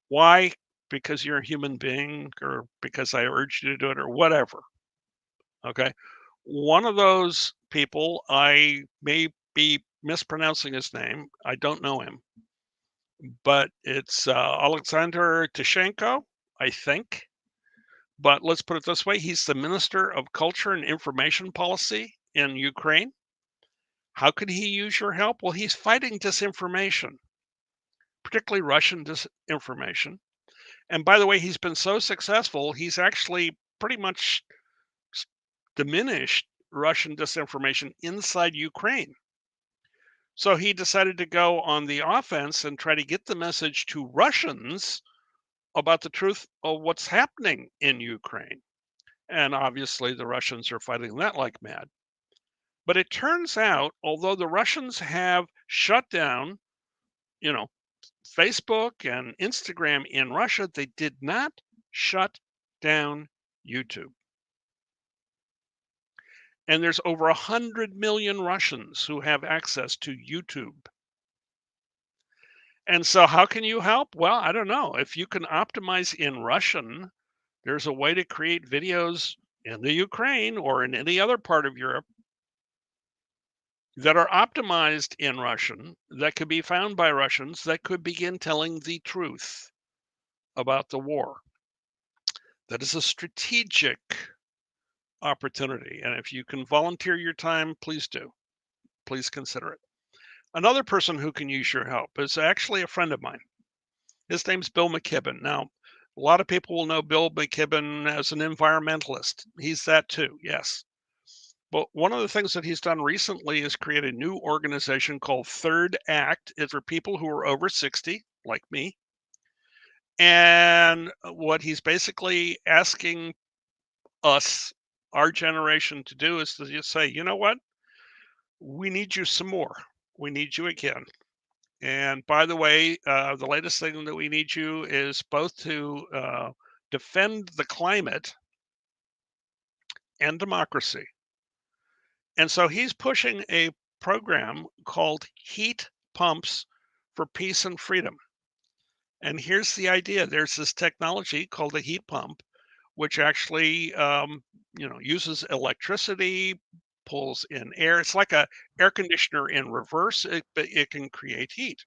Why? Because you're a human being or because I urged you to do it or whatever. Okay. One of those people, I may be mispronouncing his name. I don't know him, but it's Alexander Tishenko, I think. But let's put it this way. He's the Minister of Culture and Information Policy in Ukraine. How could he use your help? Well, he's fighting disinformation, particularly Russian disinformation. And by the way, he's been so successful, he's actually pretty much diminished Russian disinformation inside Ukraine. So he decided to go on the offense and try to get the message to Russians about the truth of what's happening in Ukraine. And obviously, the Russians are fighting that like mad. But it turns out, although the Russians have shut down, you know, Facebook and Instagram in Russia, they did not shut down YouTube. And there's over 100 million Russians who have access to YouTube. And so how can you help? Well, I don't know. If you can optimize in Russian, there's a way to create videos in the Ukraine or in any other part of Europe that are optimized in Russian, that could be found by Russians, that could begin telling the truth about the war. That is a strategic opportunity. And if you can volunteer your time, please do. Please consider it. Another person who can use your help is actually a friend of mine. His name's Bill McKibben. Now, a lot of people will know Bill McKibben as an environmentalist. He's that too, yes. But one of the things that he's done recently is create a new organization called Third Act. It's for people who are over 60, like me. And what he's basically asking us, our generation, to do is to just say, you know what? We need you some more. We need you again. And by the way, the latest thing that we need you is both to defend the climate and democracy. And so he's pushing a program called Heat Pumps for Peace and Freedom. And here's the idea. There's this technology called a heat pump, which actually, uses electricity, pulls in air. It's like a air conditioner in reverse, but it can create heat.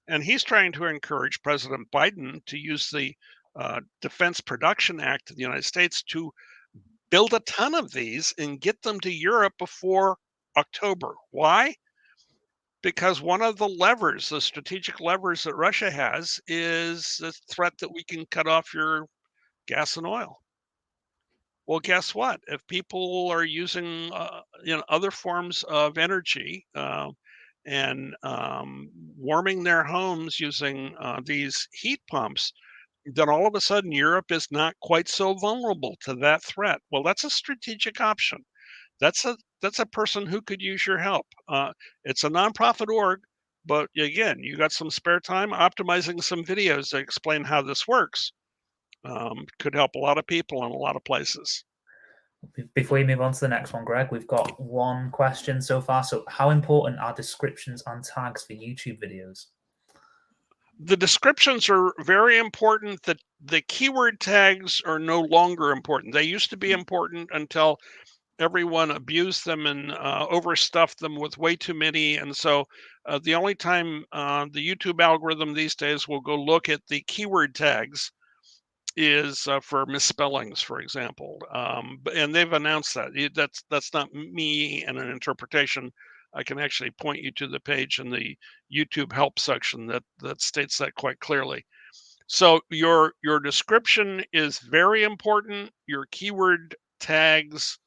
And he's trying to encourage President Biden to use the Defense Production Act of the United States to build a ton of these and get them to Europe before October. Why? Because one of the levers, the strategic levers that Russia has, is the threat that we can cut off your gas and oil. Well, guess what? If people are using other forms of energy and warming their homes using these heat pumps, then all of a sudden Europe is not quite so vulnerable to that threat. Well, that's a strategic option. That's a person who could use your help. It's a nonprofit org, but again, you got some spare time, optimizing some videos that explain how this works could help a lot of people in a lot of places. Before we move on to the next one, Greg, we've got one question so far. So how important are descriptions and tags for YouTube videos? The descriptions are very important. The keyword tags are no longer important. They used to be important until everyone abused them and overstuffed them with way too many. And so the only time the YouTube algorithm these days will go look at the keyword tags is for misspellings, for example. And they've announced that. That's not me and an interpretation. I can actually point you to the page in the YouTube help section that states that quite clearly. So your description is very important. Your keyword tags,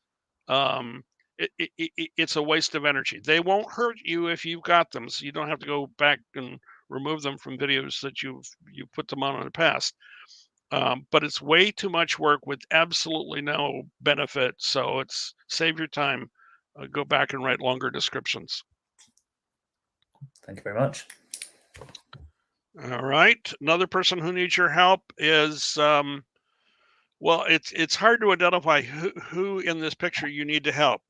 it's a waste of energy. They won't hurt you if you've got them, so you don't have to go back and remove them from videos that you put them on in the past. But it's way too much work with absolutely no benefit. So it's save your time. Go back and write longer descriptions. Thank you very much. All right. Another person who needs your help is well, it's hard to identify who in this picture you need to help.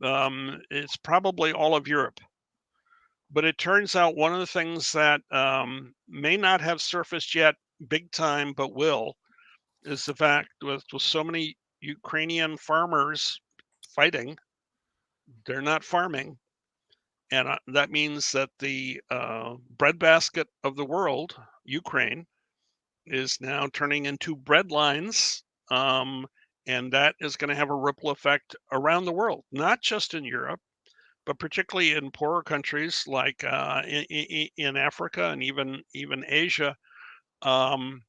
It's probably all of Europe. But it turns out one of the things that may not have surfaced yet big time, but will, is the fact with so many Ukrainian farmers fighting, they're not farming. And that means that the breadbasket of the world, Ukraine, is now turning into bread lines. And that is going to have a ripple effect around the world, not just in Europe, but particularly in poorer countries like in Africa and even Asia, um,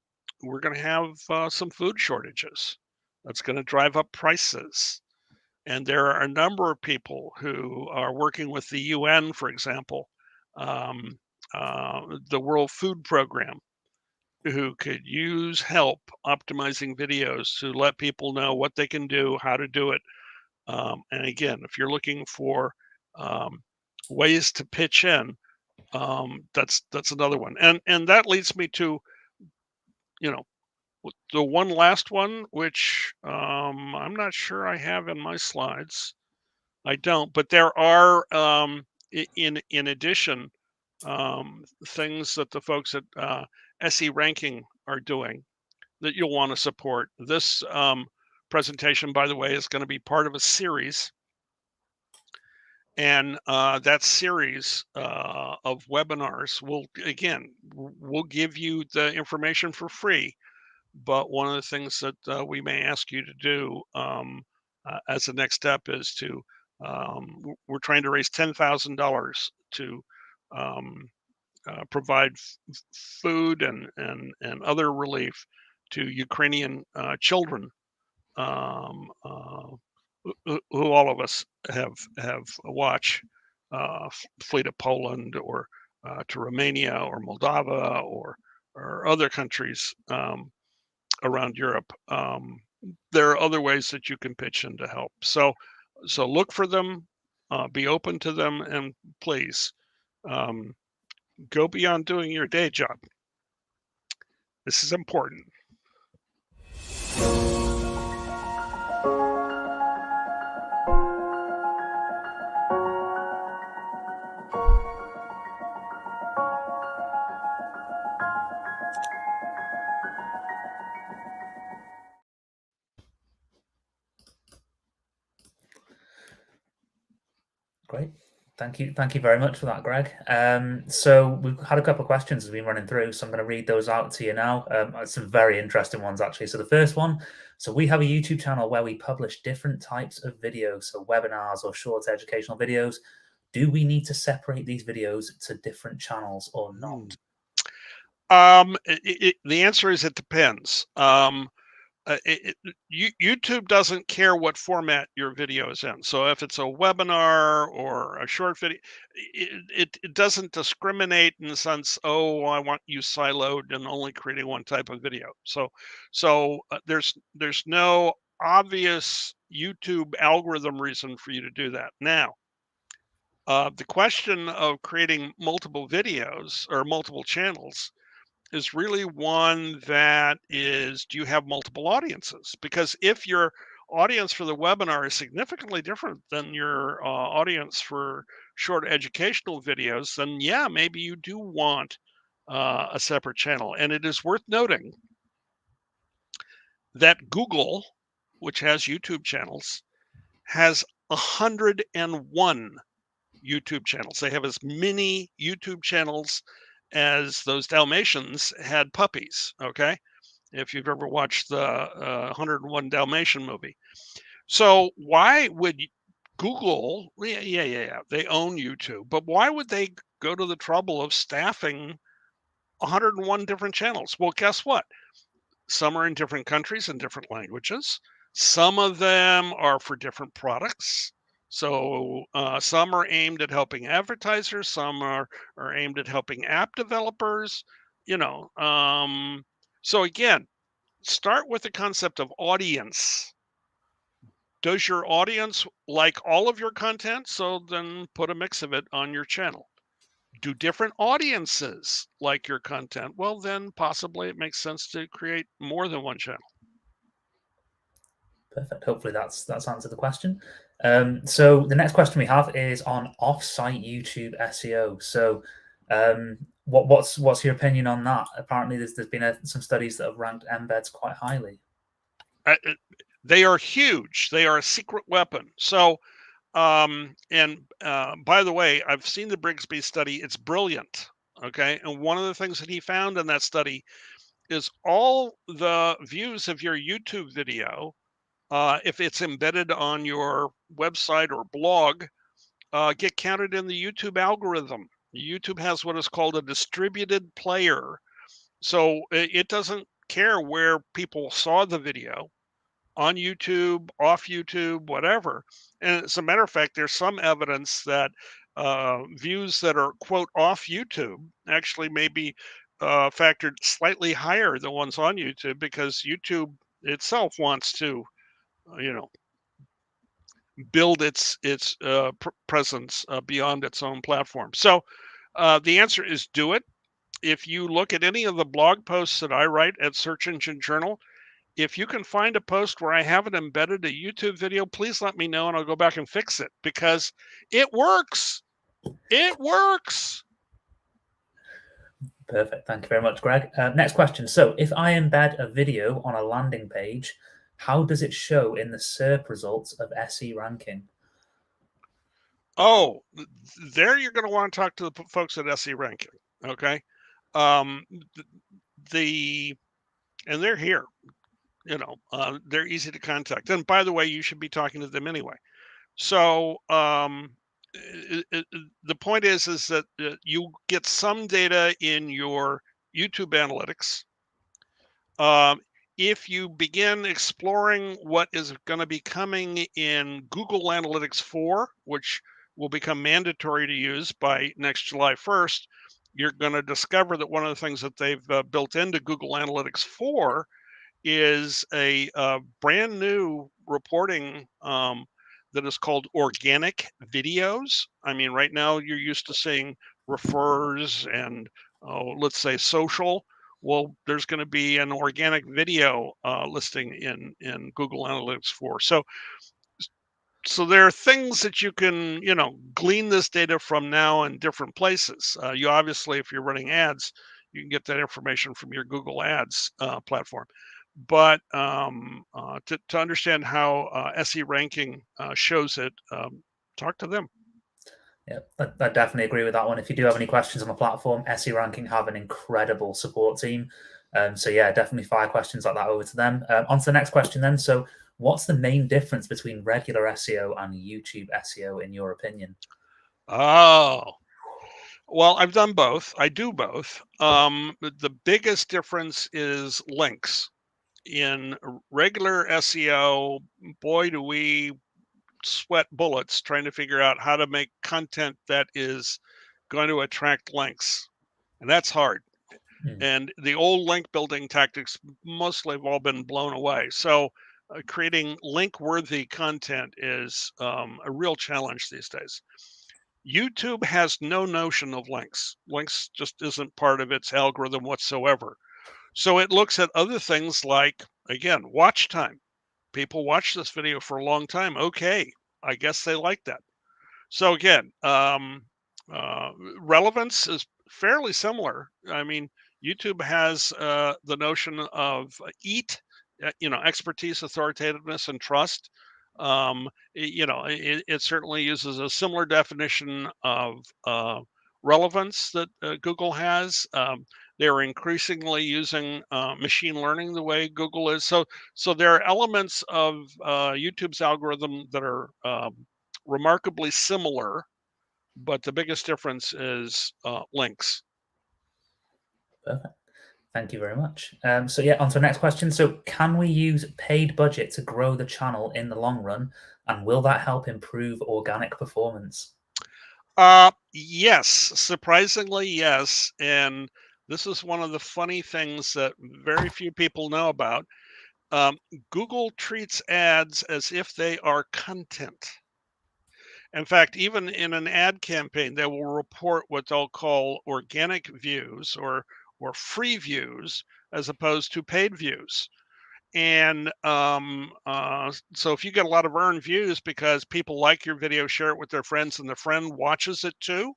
we're going to have some food shortages. That's going to drive up prices. And there are a number of people who are working with the UN, for example, um, the World Food Program, who could use help optimizing videos to let people know what they can do, how to do it. And again, if you're looking for um, ways to pitch in, that's another one. And that leads me to, you know, the one last one, which I'm not sure I have in my slides. I don't, but there are in addition things that the folks at SE Ranking are doing that you'll want to support. This presentation, by the way, is going to be part of a series, and that series of webinars will give you the information for free. But one of the things that we may ask you to do as a next step is to we're trying to raise $10,000 to um, provide food and other relief to Ukrainian children, um, uh, who all of us have watched flee to Poland or to Romania or Moldova or other countries around Europe. There are other ways that you can pitch in to help. So look for them, be open to them, and please um, go beyond doing your day job. This is important. Great. Thank you very much for that, Greg. So we've had a couple of questions we've been running through, so I'm going to read those out to you now. Some very interesting ones, actually. So the first one, so we have a YouTube channel where we publish different types of videos, so webinars or short educational videos. Do we need to separate these videos to different channels or not? The answer is it depends. YouTube doesn't care what format your video is in. So if it's a webinar or a short video, it doesn't discriminate in the sense, oh, I want you siloed and only creating one type of video. So there's no obvious YouTube algorithm reason for you to do that. Now, the question of creating multiple videos or multiple channels is really one that is, do you have multiple audiences? Because if your audience for the webinar is significantly different than your audience for short educational videos, then yeah, maybe you do want a separate channel. And it is worth noting that Google, which has YouTube channels, has 101 YouTube channels. They have as many YouTube channels as those Dalmatians had puppies. Okay. If you've ever watched the 101 Dalmatian movie. So why would Google, yeah, they own YouTube, but why would they go to the trouble of staffing 101 different channels? Well, guess what? Some are in different countries and different languages. Some of them are for different products. So some are aimed at helping advertisers. Some are aimed at helping app developers. You know, so again, start with the concept of audience. Does your audience like all of your content? So then put a mix of it on your channel. Do different audiences like your content? Well, then possibly it makes sense to create more than one channel. Perfect. Hopefully that's answered the question. So the next question we have is on off-site YouTube SEO. So what's your opinion on that? Apparently there's been some studies that have ranked embeds quite highly. They are huge. They are a secret weapon. So and by the way, I've seen the Brigsby study. It's brilliant. Okay. And one of the things that he found in that study is all the views of your YouTube video, if it's embedded on your website or blog, get counted in the YouTube algorithm. YouTube has what is called a distributed player. So it doesn't care where people saw the video, on YouTube, off YouTube, whatever. And as a matter of fact, there's some evidence that views that are, quote, off YouTube actually may be factored slightly higher than ones on YouTube, because YouTube itself wants to, you know, build its presence beyond its own platform. So the answer is do it. If you look at any of the blog posts that I write at Search Engine Journal, if you can find a post where I haven't embedded a YouTube video, please let me know and I'll go back and fix it, because it works. It works. Perfect. Thank you very much, Greg. Next question. So if I embed a video on a landing page, how does it show in the SERP results of SE ranking? Oh, there you're going to want to talk to the folks at SE Ranking. Okay. Um, and they're here, they're easy to contact. And by the way, you should be talking to them anyway. So the point is that you get some data in your YouTube analytics. If you begin exploring what is going to be coming in Google Analytics 4, which will become mandatory to use by next July 1st, you're going to discover that one of the things that they've built into Google Analytics 4 is a brand new reporting that is called organic videos. I mean, right now you're used to seeing refers and let's say social. Well, there's going to be an organic video listing in Google Analytics 4. So there are things that you can, glean this data from now in different places. You obviously, if you're running ads, you can get that information from your Google Ads platform. But to understand how SE ranking shows it, talk to them. Yeah, I definitely agree with that one. If you do have any questions on the platform, SE Ranking have an incredible support team. So yeah, definitely fire questions like that over to them. On to the next question then. So what's the main difference between regular SEO and YouTube SEO in your opinion? Oh, well, I've done both. I do both. The biggest difference is links. In regular SEO, boy, do we sweat bullets trying to figure out how to make content that is going to attract links. And that's hard. And the old link building tactics mostly have all been blown away. So creating link worthy content is a real challenge these days. YouTube has no notion of links. Links just isn't part of its algorithm whatsoever. So it looks at other things like, again, watch time. People watch this video for a long time. Okay, I guess they like that. So again, relevance is fairly similar. I mean, YouTube has the notion of expertise, authoritativeness, and trust. It certainly uses a similar definition of relevance that Google has. They're increasingly using machine learning the way Google is. So there are elements of YouTube's algorithm that are remarkably similar, but the biggest difference is links. Perfect. Thank you very much. So yeah, on to the next question. So can we use paid budget to grow the channel in the long run? And will that help improve organic performance? Yes, surprisingly, yes. And this is one of the funny things that very few people know about. Google treats ads as if they are content. In fact, even in an ad campaign, they will report what they'll call organic views or free views as opposed to paid views. And so if you get a lot of earned views because people like your video, share it with their friends, and the friend watches it too,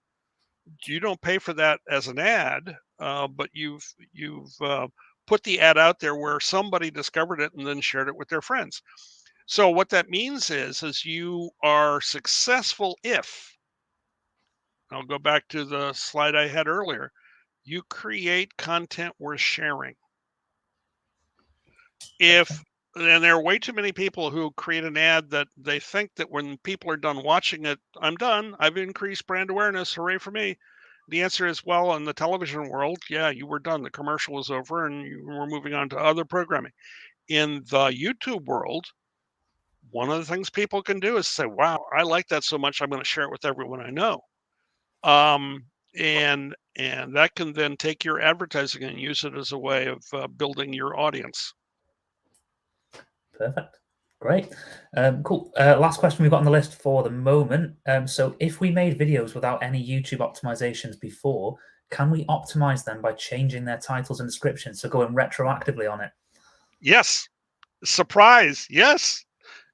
you don't pay for that as an ad, but you've put the ad out there where somebody discovered it and then shared it with their friends. So what that means is you are successful if, I'll go back to the slide I had earlier, you create content worth sharing. If And there are way too many people who create an ad that they think that when people are done watching it, I'm done. I've increased brand awareness. Hooray for me. The answer is, well, in the television world, yeah, you were done. The commercial was over and you were moving on to other programming. In the YouTube world, one of the things people can do is say, wow, I like that so much, I'm going to share it with everyone I know. Um, and that can then take your advertising and use it as a way of building your audience. Perfect. Great. Cool. Last question we've got on the list for the moment. So if we made videos without any YouTube optimizations before, can we optimize them by changing their titles and descriptions? So going retroactively on it? Yes. Surprise. Yes.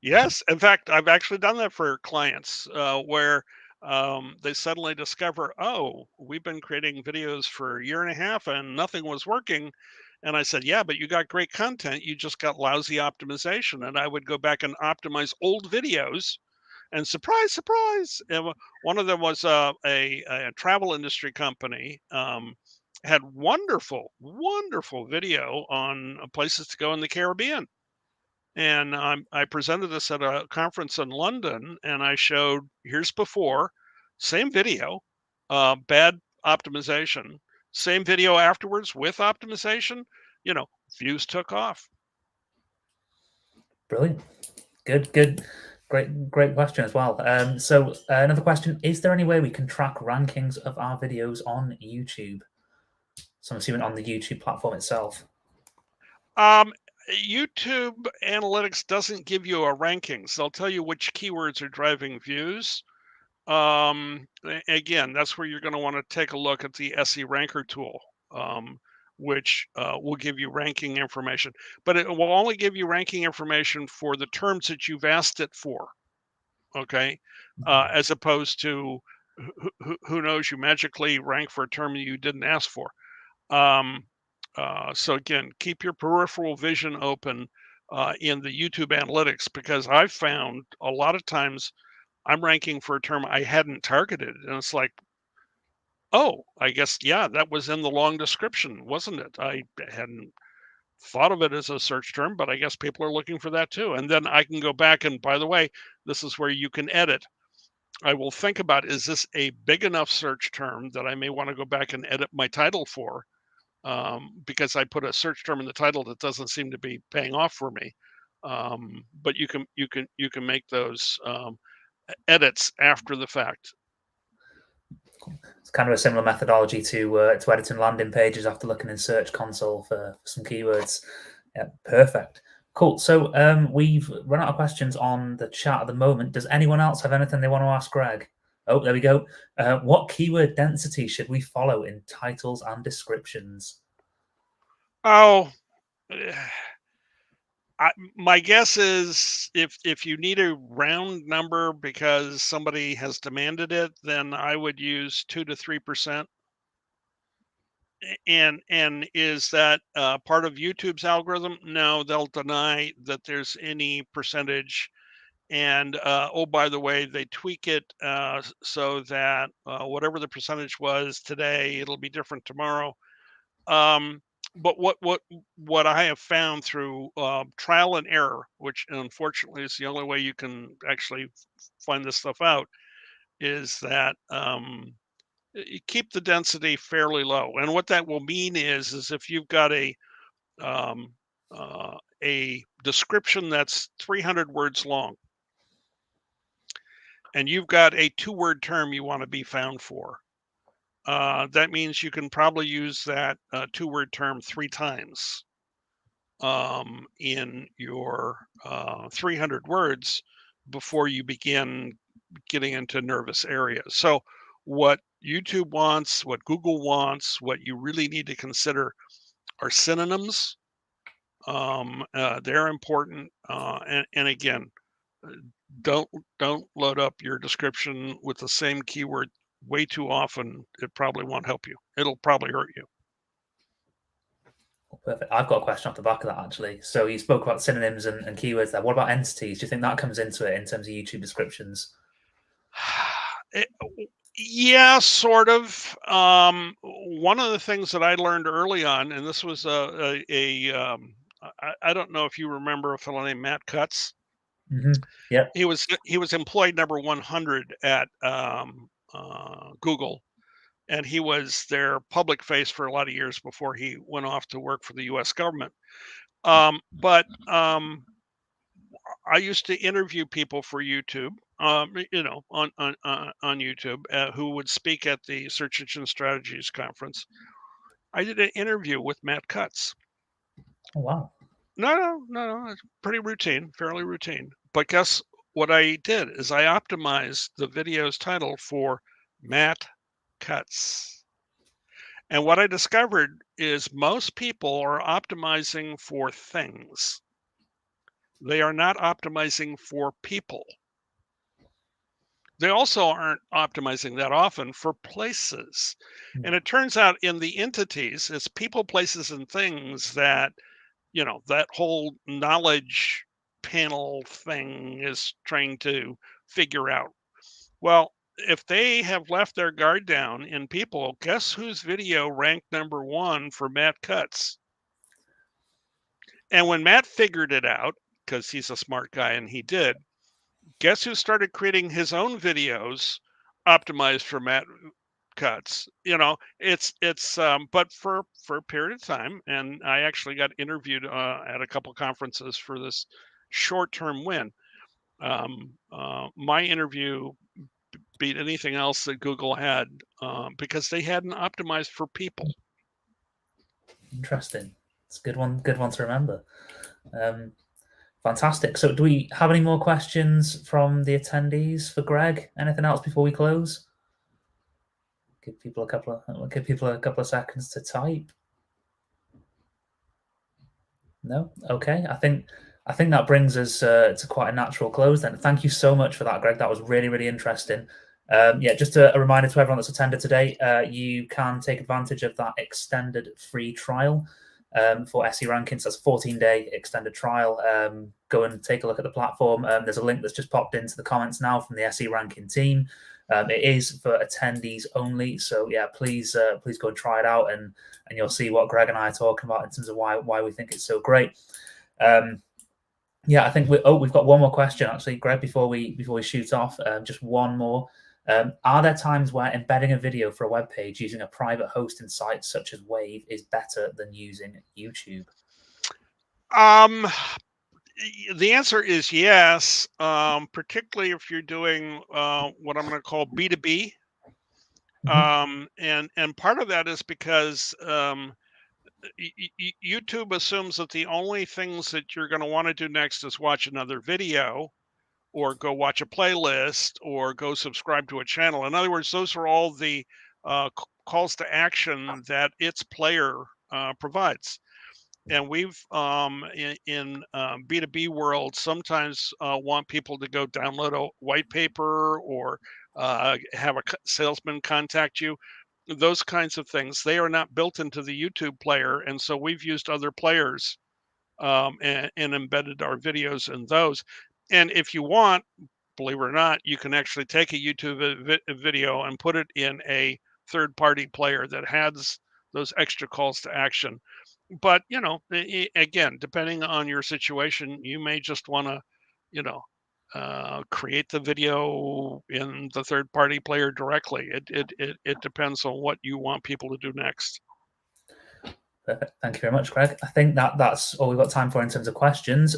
Yes. In fact, I've actually done that for clients where they suddenly discover, oh, we've been creating videos for a year and a half and nothing was working. And I said, yeah, but you got great content. You just got lousy optimization. And I would go back and optimize old videos. And surprise, surprise. One of them was a travel industry company. Had wonderful, wonderful video on places to go in the Caribbean. And I presented this at a conference in London, and I showed here's before, same video, bad optimization, same video afterwards with optimization. You know, views took off. Brilliant. Good. Great question as well. So another question, is there any way we can track rankings of our videos on YouTube? So I'm assuming on the YouTube platform itself. Um, YouTube analytics doesn't give you a rankings. They'll tell you which keywords are driving views. Again, that's where you're going to want to take a look at the SE Ranker tool, which will give you ranking information. But it will only give you ranking information for the terms that you've asked it for. Okay, as opposed to who knows, you magically rank for a term you didn't ask for. So again, keep your peripheral vision open in the YouTube analytics, because I've found a lot of times I'm ranking for a term I hadn't targeted, and it's like, oh, I guess yeah, that was in the long description, wasn't it? I hadn't thought of it as a search term, but I guess people are looking for that too. And then I can go back and, by the way, this is where you can edit. I will think about, is this a big enough search term that I may want to go back and edit my title for? Because I put a search term in the title that doesn't seem to be paying off for me. But you can make those edits after the fact. It's kind of a similar methodology to editing landing pages after looking in Search Console for some keywords. Yeah, perfect. Cool. So we've run out of questions on the chat at the moment. Does anyone else have anything they want to ask Greg? Oh, there we go. What keyword density should we follow in titles and descriptions? Oh, my guess is if you need a round number because somebody has demanded it, then I would use 2 to 3%. And is that part of YouTube's algorithm? No, they'll deny that there's any percentage. And oh, by the way, they tweak it so that whatever the percentage was today, it'll be different tomorrow. But what I have found through trial and error, which unfortunately is the only way you can actually find this stuff out, is that you keep the density fairly low. And what that will mean is if you've got um, a description that's 300 words long, and you've got a 2-word term you want to be found for, that means you can probably use that 2-word term 3 times in your 300 words before you begin getting into nervous areas. So what YouTube wants, what Google wants, what you really need to consider are synonyms. They're important. And again, uh, don't load up your description with the same keyword way too often. It probably won't help you. It'll probably hurt you. Perfect. I've got a question off the back of that, actually. So you spoke about synonyms and keywords there. What about entities? Do you think that comes into it in terms of YouTube descriptions? It, yeah, sort of. One of the things that I learned early on, and this was I don't know if you remember a fellow named Matt Cutts. Yep. He was employee number 100 at Google, and he was their public face for a lot of years before he went off to work for the U.S. government. But I used to interview people for YouTube, on YouTube, who would speak at the Search Engine Strategies conference. I did an interview with Matt Cutts. Oh, wow. No, it's pretty routine, fairly routine. But guess what I did is I optimized the video's title for Matt Cutts. And what I discovered is most people are optimizing for things. They are not optimizing for people. They also aren't optimizing that often for places. And it turns out in the entities, it's people, places, and things that, that whole knowledge panel thing is trying to figure out. Well, if they have left their guard down in people, guess whose video ranked number 1 for Matt Cutts? And when Matt figured it out, because he's a smart guy and he did, guess who started creating his own videos optimized for Matt Cutts? But for a period of time, and I actually got interviewed at a couple conferences for this short-term win. My interview beat anything else that Google had because they hadn't optimized for people. Interesting. It's a good one to remember. Fantastic. So do we have any more questions from the attendees for Greg? Anything else before we close? Give people a couple of seconds to type. No? Okay. I think that brings us to quite a natural close then. Thank you so much for that, Greg. That was really, really interesting. Just a reminder to everyone that's attended today, you can take advantage of that extended free trial for SE Rankings. That's a 14-day extended trial. Go and take a look at the platform. There's a link that's just popped into the comments now from the SE Ranking team. It is for attendees only. So yeah, please go and try it out, and you'll see what Greg and I are talking about in terms of why we think it's so great. I think we've got one more question actually, Greg, before we shoot off. Just one more. Are there times where embedding a video for a web page using a private hosting site such as Wave is better than using YouTube? The answer is yes, particularly if you're doing what I'm going to call B2B. And part of that is because YouTube assumes that the only things that you're going to want to do next is watch another video, or go watch a playlist, or go subscribe to a channel. In other words, those are all the calls to action that its player provides. And we've in B2B world sometimes want people to go download a white paper, or have a salesman contact you. Those kinds of things, they are not built into the YouTube player, and so we've used other players and embedded our videos in those. And if you want, believe it or not, you can actually take a YouTube video and put it in a third-party player that has those extra calls to action. But again, depending on your situation, you may just want to create the video in the third-party player directly. It depends on what you want people to do next. Perfect. Thank you very much, Greg. I think that's all we've got time for in terms of questions.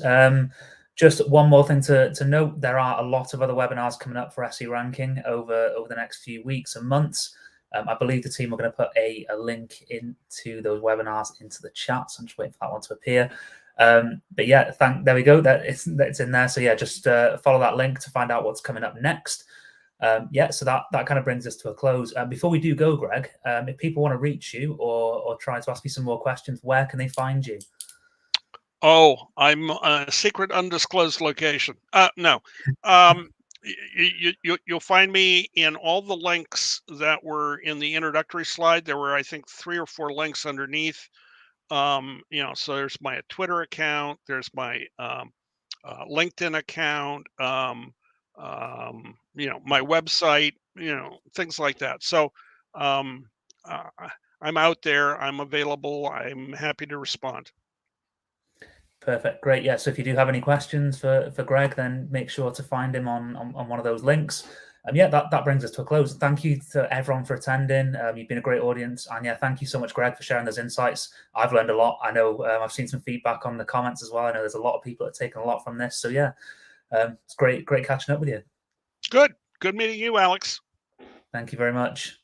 Just one more thing to note: there are a lot of other webinars coming up for SE Ranking over the next few weeks and months. I believe the team are going to put a link into those webinars into the chat, so I'm just waiting for that one to appear. But yeah, there we go. It's in there. So yeah, just follow that link to find out what's coming up next. So that kind of brings us to a close. Before we do go, Greg, if people want to reach you or try to ask you some more questions, where can they find you? Oh, I'm a secret undisclosed location. No. You'll find me in all the links that were in the introductory slide. There were, I think, 3 or 4 links underneath. So there's my Twitter account, there's my LinkedIn account, my website, things like that. So I'm out there, I'm available, I'm happy to respond. Perfect. Great. Yeah. So if you do have any questions for Greg, then make sure to find him on one of those links. Yeah, that brings us to a close. Thank you to everyone for attending. You've been a great audience. And yeah, thank you so much, Greg, for sharing those insights. I've learned a lot. I know I've seen some feedback on the comments as well. I know there's a lot of people that have taken a lot from this. So yeah, it's great catching up with you. Good meeting you, Alex. Thank you very much.